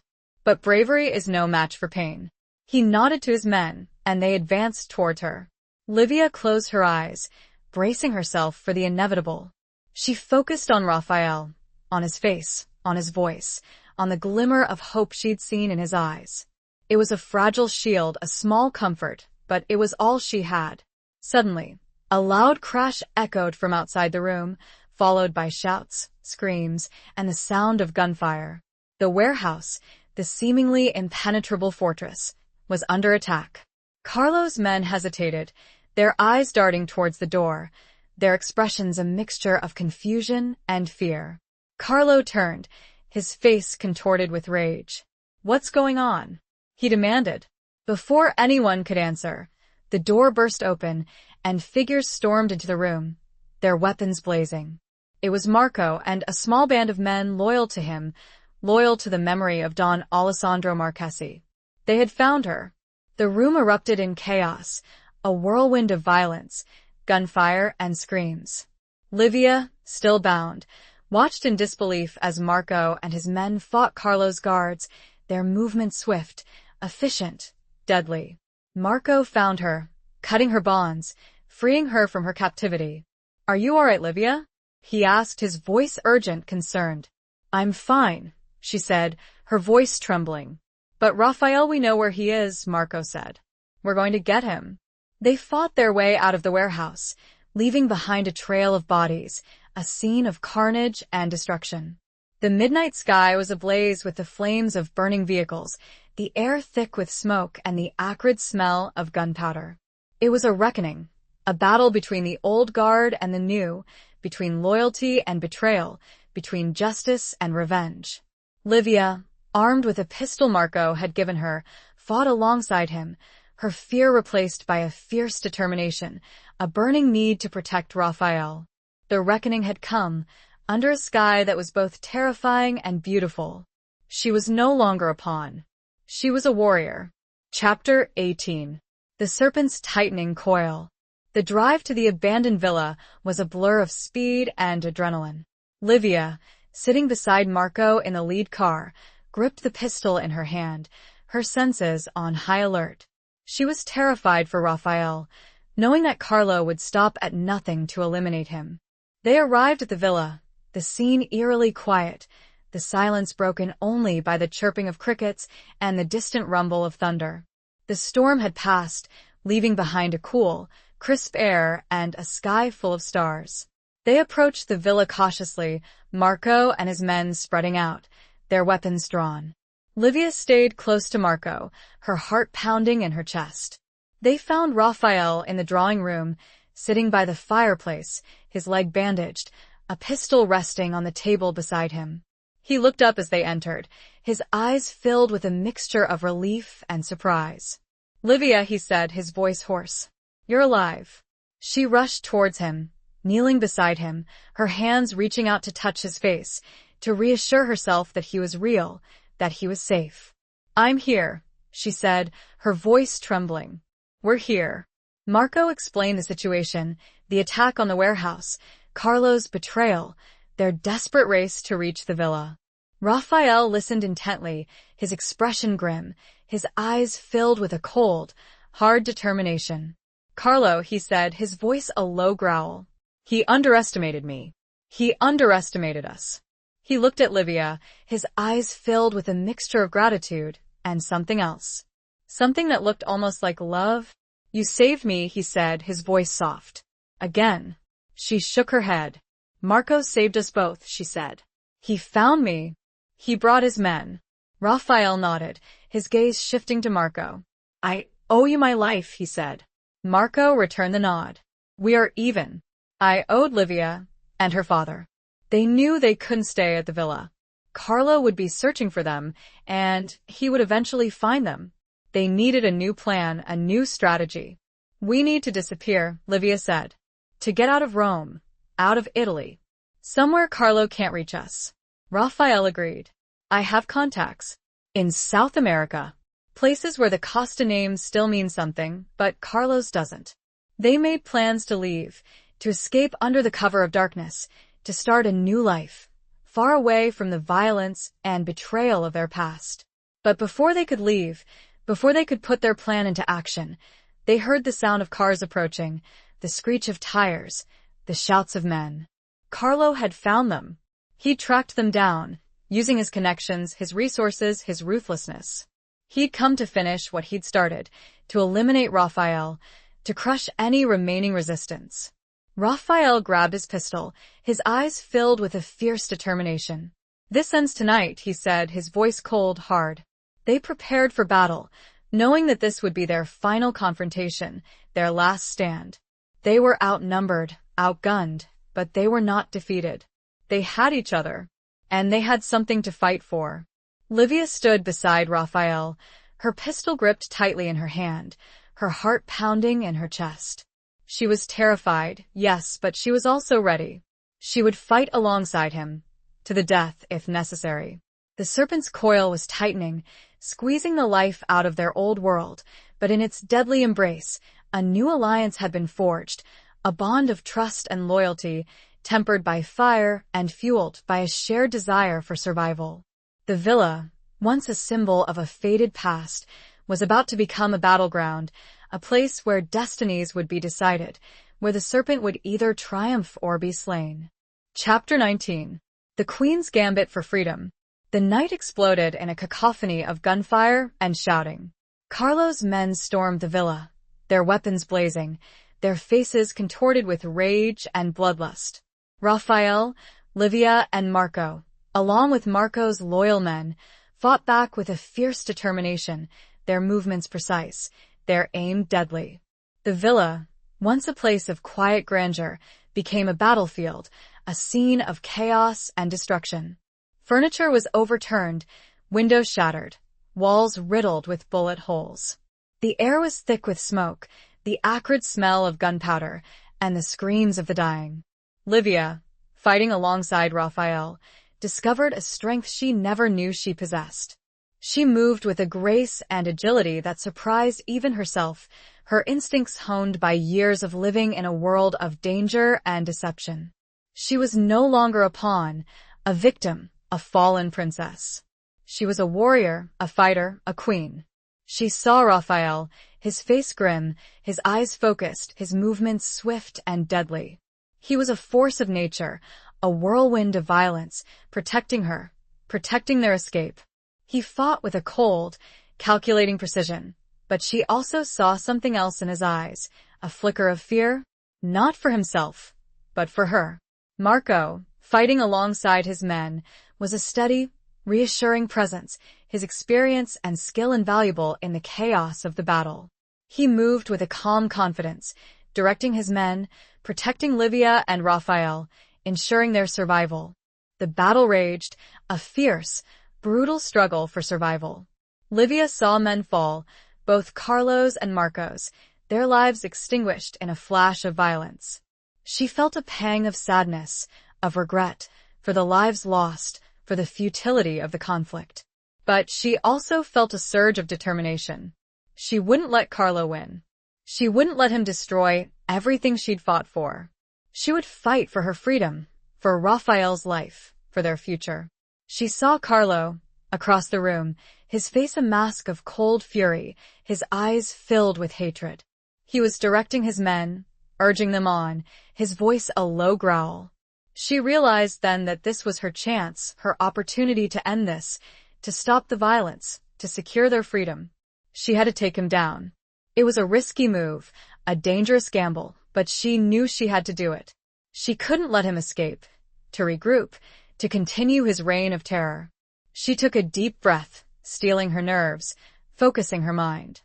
But bravery is no match for pain." He nodded to his men, and they advanced toward her. Livia closed her eyes, bracing herself for the inevitable. She focused on Raphael, on his face, on his voice, on the glimmer of hope she'd seen in his eyes. It was a fragile shield, a small comfort, but it was all she had. Suddenly, a loud crash echoed from outside the room, followed by shouts, screams, and the sound of gunfire. The warehouse, the seemingly impenetrable fortress, was under attack. Carlo's men hesitated, their eyes darting towards the door, their expressions a mixture of confusion and fear. Carlo turned, his face contorted with rage. "What's going on?" he demanded. Before anyone could answer, the door burst open, and figures stormed into the room, their weapons blazing. It was Marco and a small band of men loyal to him, loyal to the memory of Don Alessandro Marchesi. They had found her. The room erupted in chaos, a whirlwind of violence, gunfire, and screams. Livia, still bound, watched in disbelief as Marco and his men fought Carlo's guards, their movement swift, efficient, deadly. Marco found her, cutting her bonds, freeing her from her captivity. "Are you all right, Livia?" he asked, his voice urgent, concerned. I'm fine, she said, her voice trembling. But Raphael, we know where he is, Marco said. We're going to get him. They fought their way out of the warehouse, leaving behind a trail of bodies, a scene of carnage and destruction. The midnight sky was ablaze with the flames of burning vehicles, the air thick with smoke and the acrid smell of gunpowder. It was a reckoning, a battle between the old guard and the new, between loyalty and betrayal, between justice and revenge. Livia, armed with a pistol Marco had given her, fought alongside him, her fear replaced by a fierce determination, a burning need to protect Raphael. The reckoning had come, under a sky that was both terrifying and beautiful. She was no longer a pawn. She was a warrior. Chapter 18. The Serpent's Tightening Coil. The drive to the abandoned villa was a blur of speed and adrenaline. Livia, sitting beside Marco in the lead car, gripped the pistol in her hand, her senses on high alert. She was terrified for Raphael, knowing that Carlo would stop at nothing to eliminate him. They arrived at the villa, the scene eerily quiet, the silence broken only by the chirping of crickets and the distant rumble of thunder. The storm had passed, leaving behind a cool, crisp air and a sky full of stars. They approached the villa cautiously, Marco and his men spreading out, their weapons drawn. Livia stayed close to Marco, her heart pounding in her chest. They found Raphael in the drawing room, sitting by the fireplace, his leg bandaged, a pistol resting on the table beside him. He looked up as they entered, his eyes filled with a mixture of relief and surprise. Livia, he said, his voice hoarse. You're alive. She rushed towards him, kneeling beside him, her hands reaching out to touch his face, to reassure herself that he was real, that he was safe. I'm here, she said, her voice trembling. We're here. Marco explained the situation, the attack on the warehouse, Carlo's betrayal, their desperate race to reach the villa. Raphael listened intently, his expression grim, his eyes filled with a cold, hard determination. Carlo, he said, his voice a low growl. He underestimated me. He underestimated us. He looked at Livia, his eyes filled with a mixture of gratitude and something else. Something that looked almost like love. You saved me, he said, his voice soft. Again. She shook her head. Marco saved us both, she said. He found me. He brought his men. Raphael nodded, his gaze shifting to Marco. I owe you my life, he said. Marco returned the nod. We are even. I owed Livia and her father. They knew they couldn't stay at the villa. Carlo would be searching for them, and he would eventually find them. They needed a new plan, a new strategy. We need to disappear, Livia said. To get out of Rome, out of Italy. Somewhere Carlo can't reach us. Raphael agreed. I have contacts. In South America. Places where the Costa name still means something, but Carlo's doesn't. They made plans to leave, to escape under the cover of darkness, to start a new life, far away from the violence and betrayal of their past. But before they could leave, before they could put their plan into action, they heard the sound of cars approaching, the screech of tires, the shouts of men. Carlo had found them. He tracked them down, using his connections, his resources, his ruthlessness. He'd come to finish what he'd started, to eliminate Raphael, to crush any remaining resistance. Raphael grabbed his pistol, his eyes filled with a fierce determination. This ends tonight, he said, his voice cold, hard. They prepared for battle, knowing that this would be their final confrontation, their last stand. They were outnumbered, outgunned, but they were not defeated. They had each other, and they had something to fight for. Livia stood beside Raphael, her pistol gripped tightly in her hand, her heart pounding in her chest. She was terrified, yes, but she was also ready. She would fight alongside him, to the death if necessary. The serpent's coil was tightening, squeezing the life out of their old world, but in its deadly embrace, a new alliance had been forged, a bond of trust and loyalty, tempered by fire and fueled by a shared desire for survival. The villa, once a symbol of a faded past, was about to become a battleground, a place where destinies would be decided, where the serpent would either triumph or be slain. Chapter 19. The Queen's Gambit for Freedom. The night exploded in a cacophony of gunfire and shouting. Carlo's men stormed the villa, their weapons blazing, their faces contorted with rage and bloodlust. Raphael, Livia, and Marco, along with Marco's loyal men, fought back with a fierce determination, their movements precise, their aim deadly. The villa, once a place of quiet grandeur, became a battlefield, a scene of chaos and destruction. Furniture was overturned, windows shattered, walls riddled with bullet holes. The air was thick with smoke, the acrid smell of gunpowder, and the screams of the dying. Livia, fighting alongside Raphael, discovered a strength she never knew she possessed. She moved with a grace and agility that surprised even herself, her instincts honed by years of living in a world of danger and deception. She was no longer a pawn, a victim, a fallen princess. She was a warrior, a fighter, a queen. She saw Raphael, his face grim, his eyes focused, his movements swift and deadly. He was a force of nature, a whirlwind of violence, protecting her, protecting their escape. He fought with a cold, calculating precision, but she also saw something else in his eyes, a flicker of fear, not for himself, but for her. Marco, fighting alongside his men, was a steady, reassuring presence, his experience and skill invaluable in the chaos of the battle. He moved with a calm confidence, directing his men, protecting Livia and Raphael, ensuring their survival. The battle raged, a fierce, brutal struggle for survival. Livia saw men fall, both Carlo's and Marco's, their lives extinguished in a flash of violence. She felt a pang of sadness, of regret, for the lives lost, for the futility of the conflict. But she also felt a surge of determination. She wouldn't let Carlo win. She wouldn't let him destroy everything she'd fought for. She would fight for her freedom, for Raphael's life, for their future. She saw Carlo, across the room, his face a mask of cold fury, his eyes filled with hatred. He was directing his men, urging them on, his voice a low growl. She realized then that this was her chance, her opportunity to end this, to stop the violence, to secure their freedom. She had to take him down. It was a risky move, a dangerous gamble, but she knew she had to do it. She couldn't let him escape, to regroup, to continue his reign of terror. She took a deep breath, steeling her nerves, focusing her mind.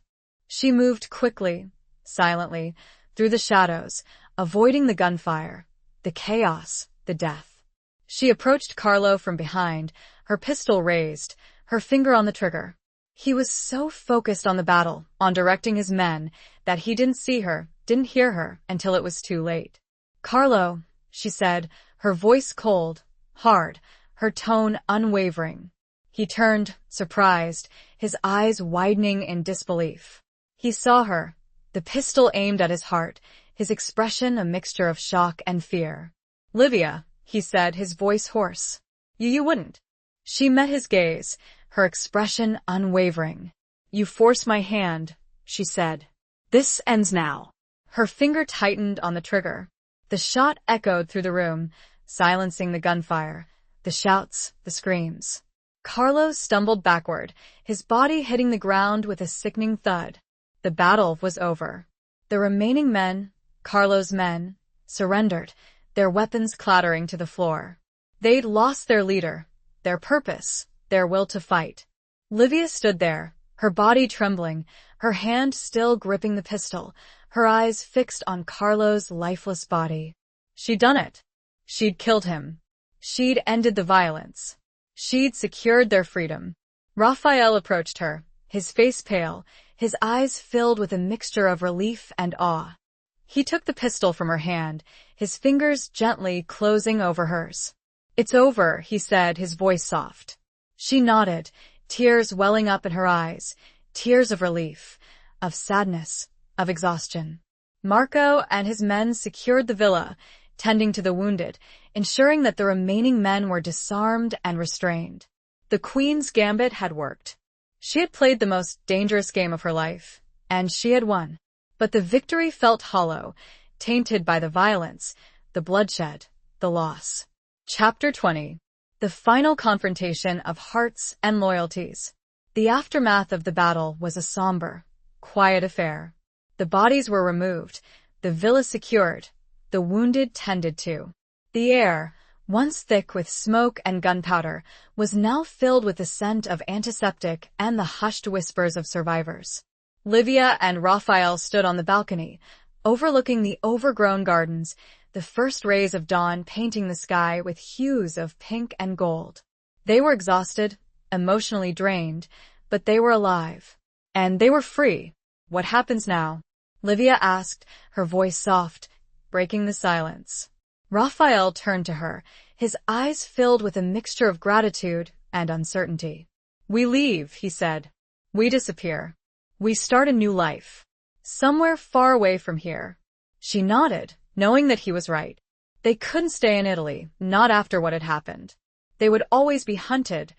She moved quickly, silently, through the shadows, avoiding the gunfire, the chaos, the death. She approached Carlo from behind, her pistol raised, her finger on the trigger. He was so focused on the battle, on directing his men, that he didn't see her, didn't hear her, until it was too late. "Carlo," she said, her voice cold, hard, her tone unwavering. He turned, surprised, his eyes widening in disbelief. He saw her, the pistol aimed at his heart, his expression a mixture of shock and fear. "Livia," he said, his voice hoarse. You wouldn't." She met his gaze, her expression unwavering. "You forced my hand," she said. "This ends now." Her finger tightened on the trigger. The shot echoed through the room, silencing the gunfire, the shouts, the screams. Carlo stumbled backward, his body hitting the ground with a sickening thud. The battle was over. The remaining men, Carlo's men, surrendered, their weapons clattering to the floor. They'd lost their leader, their purpose, their will to fight. Livia stood there, her body trembling, her hand still gripping the pistol, her eyes fixed on Carlo's lifeless body. She'd done it. She'd killed him. She'd ended the violence. She'd secured their freedom. Raphael approached her, his face pale, his eyes filled with a mixture of relief and awe. He took the pistol from her hand, his fingers gently closing over hers. "It's over," he said, his voice soft. She nodded, tears welling up in her eyes, tears of relief, of sadness, of exhaustion. Marco and his men secured the villa, tending to the wounded, ensuring that the remaining men were disarmed and restrained. The Queen's gambit had worked. She had played the most dangerous game of her life, and she had won. But the victory felt hollow, tainted by the violence, the bloodshed, the loss. Chapter 20. The final confrontation of hearts and loyalties. The aftermath of the battle was a somber, quiet affair. The bodies were removed, the villa secured, the wounded tended to. The air, once thick with smoke and gunpowder, was now filled with the scent of antiseptic and the hushed whispers of survivors. Livia and Raphael stood on the balcony, overlooking the overgrown gardens, the first rays of dawn painting the sky with hues of pink and gold. They were exhausted, emotionally drained, but they were alive. And they were free. What happens now? Livia asked, her voice soft, breaking the silence. Raphael turned to her, his eyes filled with a mixture of gratitude and uncertainty. We leave, he said. We disappear. We start a new life. Somewhere far away from here. She nodded, knowing that he was right. They couldn't stay in Italy, not after what had happened. They would always be hunted,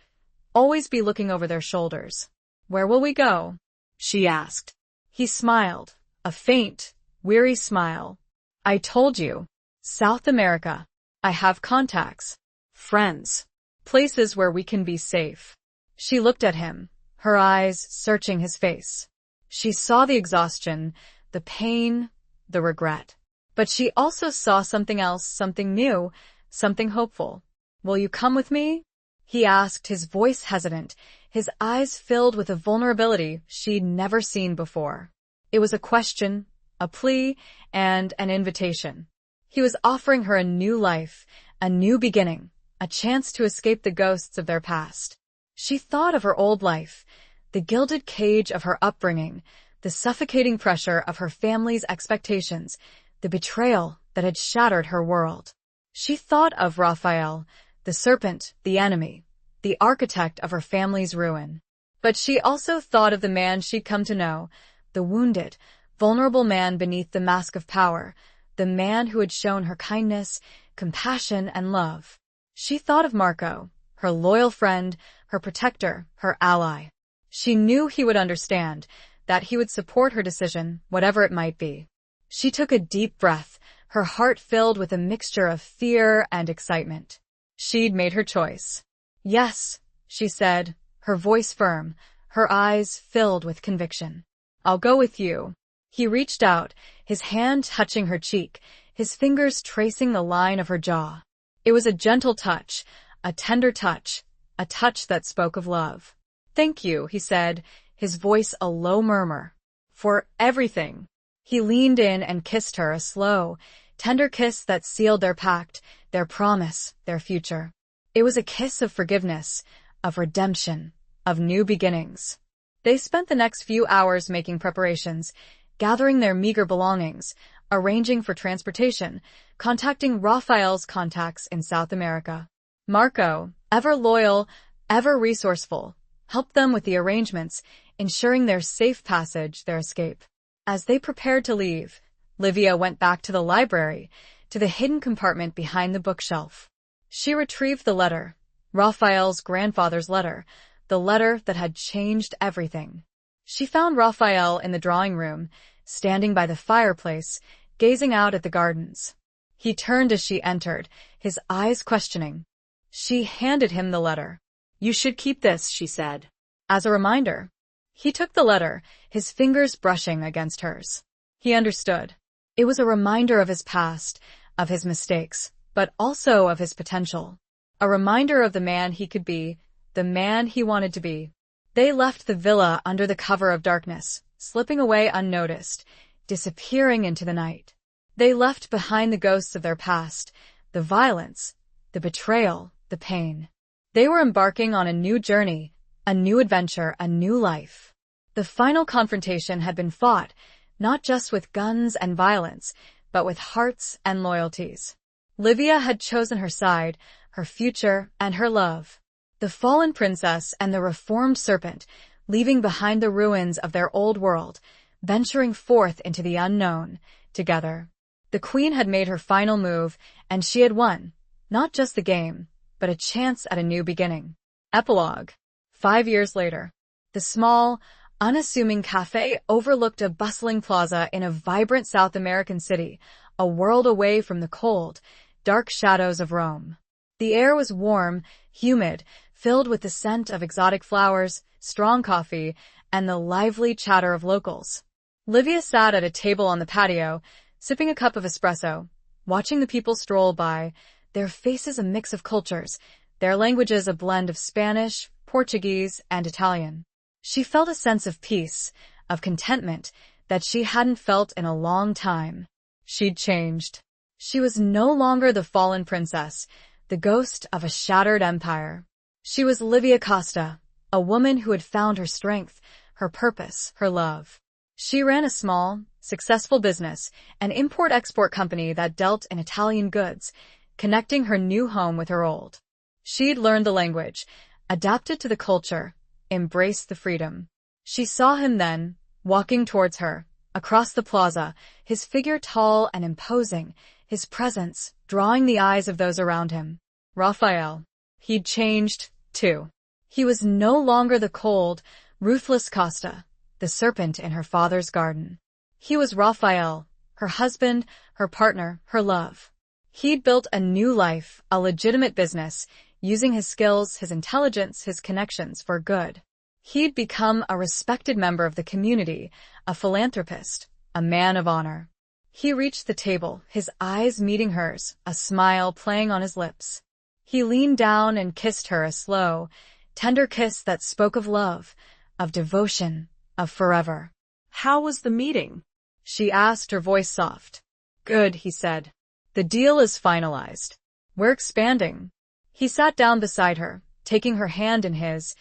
always be looking over their shoulders. Where will we go? She asked. He smiled, a faint, weary smile. I told you. South America. I have contacts, friends, places where we can be safe. She looked at him, her eyes searching his face. She saw the exhaustion, the pain, the regret. But she also saw something else, something new, something hopeful. Will you come with me? He asked, his voice hesitant, his eyes filled with a vulnerability she'd never seen before. It was a question, a plea, and an invitation. He was offering her a new life, a new beginning, a chance to escape the ghosts of their past. She thought of her old life, the gilded cage of her upbringing, the suffocating pressure of her family's expectations, the betrayal that had shattered her world. She thought of Raphael, the serpent, the enemy, the architect of her family's ruin. But she also thought of the man she'd come to know, the wounded, vulnerable man beneath the mask of power, the man who had shown her kindness, compassion, and love. She thought of Marco, her loyal friend, her protector, her ally. She knew he would understand, that he would support her decision, whatever it might be. She took a deep breath, her heart filled with a mixture of fear and excitement. She'd made her choice. Yes, she said, her voice firm, her eyes filled with conviction. I'll go with you. He reached out, his hand touching her cheek, his fingers tracing the line of her jaw. It was a gentle touch, a tender touch, a touch that spoke of love. Thank you, he said, his voice a low murmur. For everything. He leaned in and kissed her, a slow, tender kiss that sealed their pact, their promise, their future. It was a kiss of forgiveness, of redemption, of new beginnings. They spent the next few hours making preparations, gathering their meager belongings, arranging for transportation, contacting Raphael's contacts in South America. Marco, ever loyal, ever resourceful, helped them with the arrangements, ensuring their safe passage, their escape. As they prepared to leave, Livia went back to the library, to the hidden compartment behind the bookshelf. She retrieved the letter, Raphael's grandfather's letter, the letter that had changed everything. She found Raphael in the drawing room, standing by the fireplace, gazing out at the gardens. He turned as she entered, his eyes questioning. She handed him the letter. You should keep this, she said. As a reminder. He took the letter, his fingers brushing against hers. He understood. It was a reminder of his past, of his mistakes, but also of his potential. A reminder of the man he could be, the man he wanted to be. They left the villa under the cover of darkness, slipping away unnoticed, disappearing into the night. They left behind the ghosts of their past, the violence, the betrayal, the pain. They were embarking on a new journey, a new adventure, a new life. The final confrontation had been fought, not just with guns and violence, but with hearts and loyalties. Livia had chosen her side, her future, and her love. The fallen princess and the reformed serpent, leaving behind the ruins of their old world, venturing forth into the unknown, together. The queen had made her final move, and she had won, not just the game, but a chance at a new beginning. Epilogue. 5 years later. The small, unassuming cafe overlooked a bustling plaza in a vibrant South American city, a world away from the cold, dark shadows of Rome. The air was warm, humid, filled with the scent of exotic flowers, strong coffee, and the lively chatter of locals. Livia sat at a table on the patio, sipping a cup of espresso, watching the people stroll by, their faces a mix of cultures, their languages a blend of Spanish, Portuguese, and Italian. She felt a sense of peace, of contentment, that she hadn't felt in a long time. She'd changed. She was no longer the fallen princess, the ghost of a shattered empire. She was Livia Costa, a woman who had found her strength, her purpose, her love. She ran a small, successful business, an import-export company that dealt in Italian goods, connecting her new home with her old. She'd learned the language, adapted to the culture, embraced the freedom. She saw him then, walking towards her, across the plaza, his figure tall and imposing, his presence drawing the eyes of those around him. Raphael. He'd changed, too. He was no longer the cold, ruthless Costa, the serpent in her father's garden. He was Raphael, her husband, her partner, her love. He'd built a new life, a legitimate business, using his skills, his intelligence, his connections for good. He'd become a respected member of the community, a philanthropist, a man of honor. He reached the table, his eyes meeting hers, a smile playing on his lips. He leaned down and kissed her, a slow, tender kiss that spoke of love, of devotion, of forever. How was the meeting? She asked, her voice soft. Good, he said. The deal is finalized. We're expanding. He sat down beside her, taking her hand in his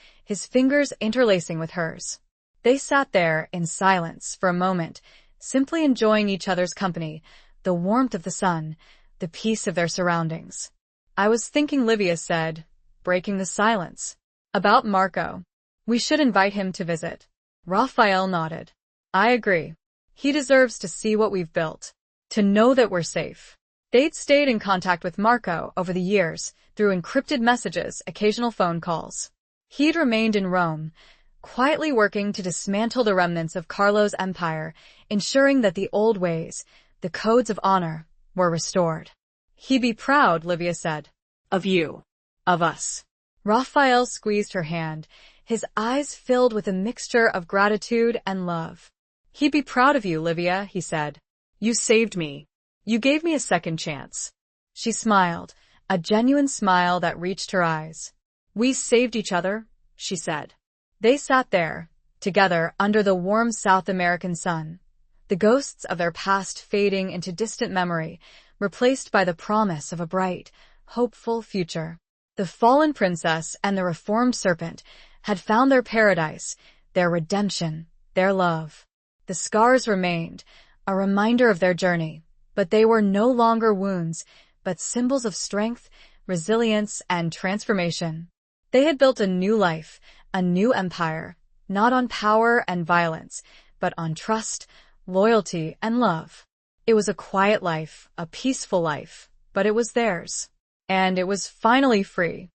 fingers interlacing with hers. They sat there in silence for a moment, simply enjoying each other's company, the warmth of the sun, the peace of their surroundings. I was thinking, Livia said, breaking the silence. About Marco. We should invite him to visit. Raphael nodded. I agree. He deserves to see what we've built, to know that we're safe. They'd stayed in contact with Marco over the years, through encrypted messages, occasional phone calls. He'd remained in Rome, quietly working to dismantle the remnants of Carlo's empire, ensuring that the old ways, the codes of honor, were restored. He'd be proud, Livia said. Of you. Of us. Raphael squeezed her hand, his eyes filled with a mixture of gratitude and love. He'd be proud of you, Livia, he said. You saved me. You gave me a second chance. She smiled, a genuine smile that reached her eyes. We saved each other, she said. They sat there, together under the warm South American sun, the ghosts of their past fading into distant memory, replaced by the promise of a bright, hopeful future. The fallen princess and the reformed serpent had found their paradise, their redemption, their love. The scars remained, a reminder of their journey, but they were no longer wounds, but symbols of strength, resilience, and transformation. They had built a new life, a new empire, not on power and violence, but on trust, loyalty, and love. It was a quiet life, a peaceful life, but it was theirs. And it was finally free.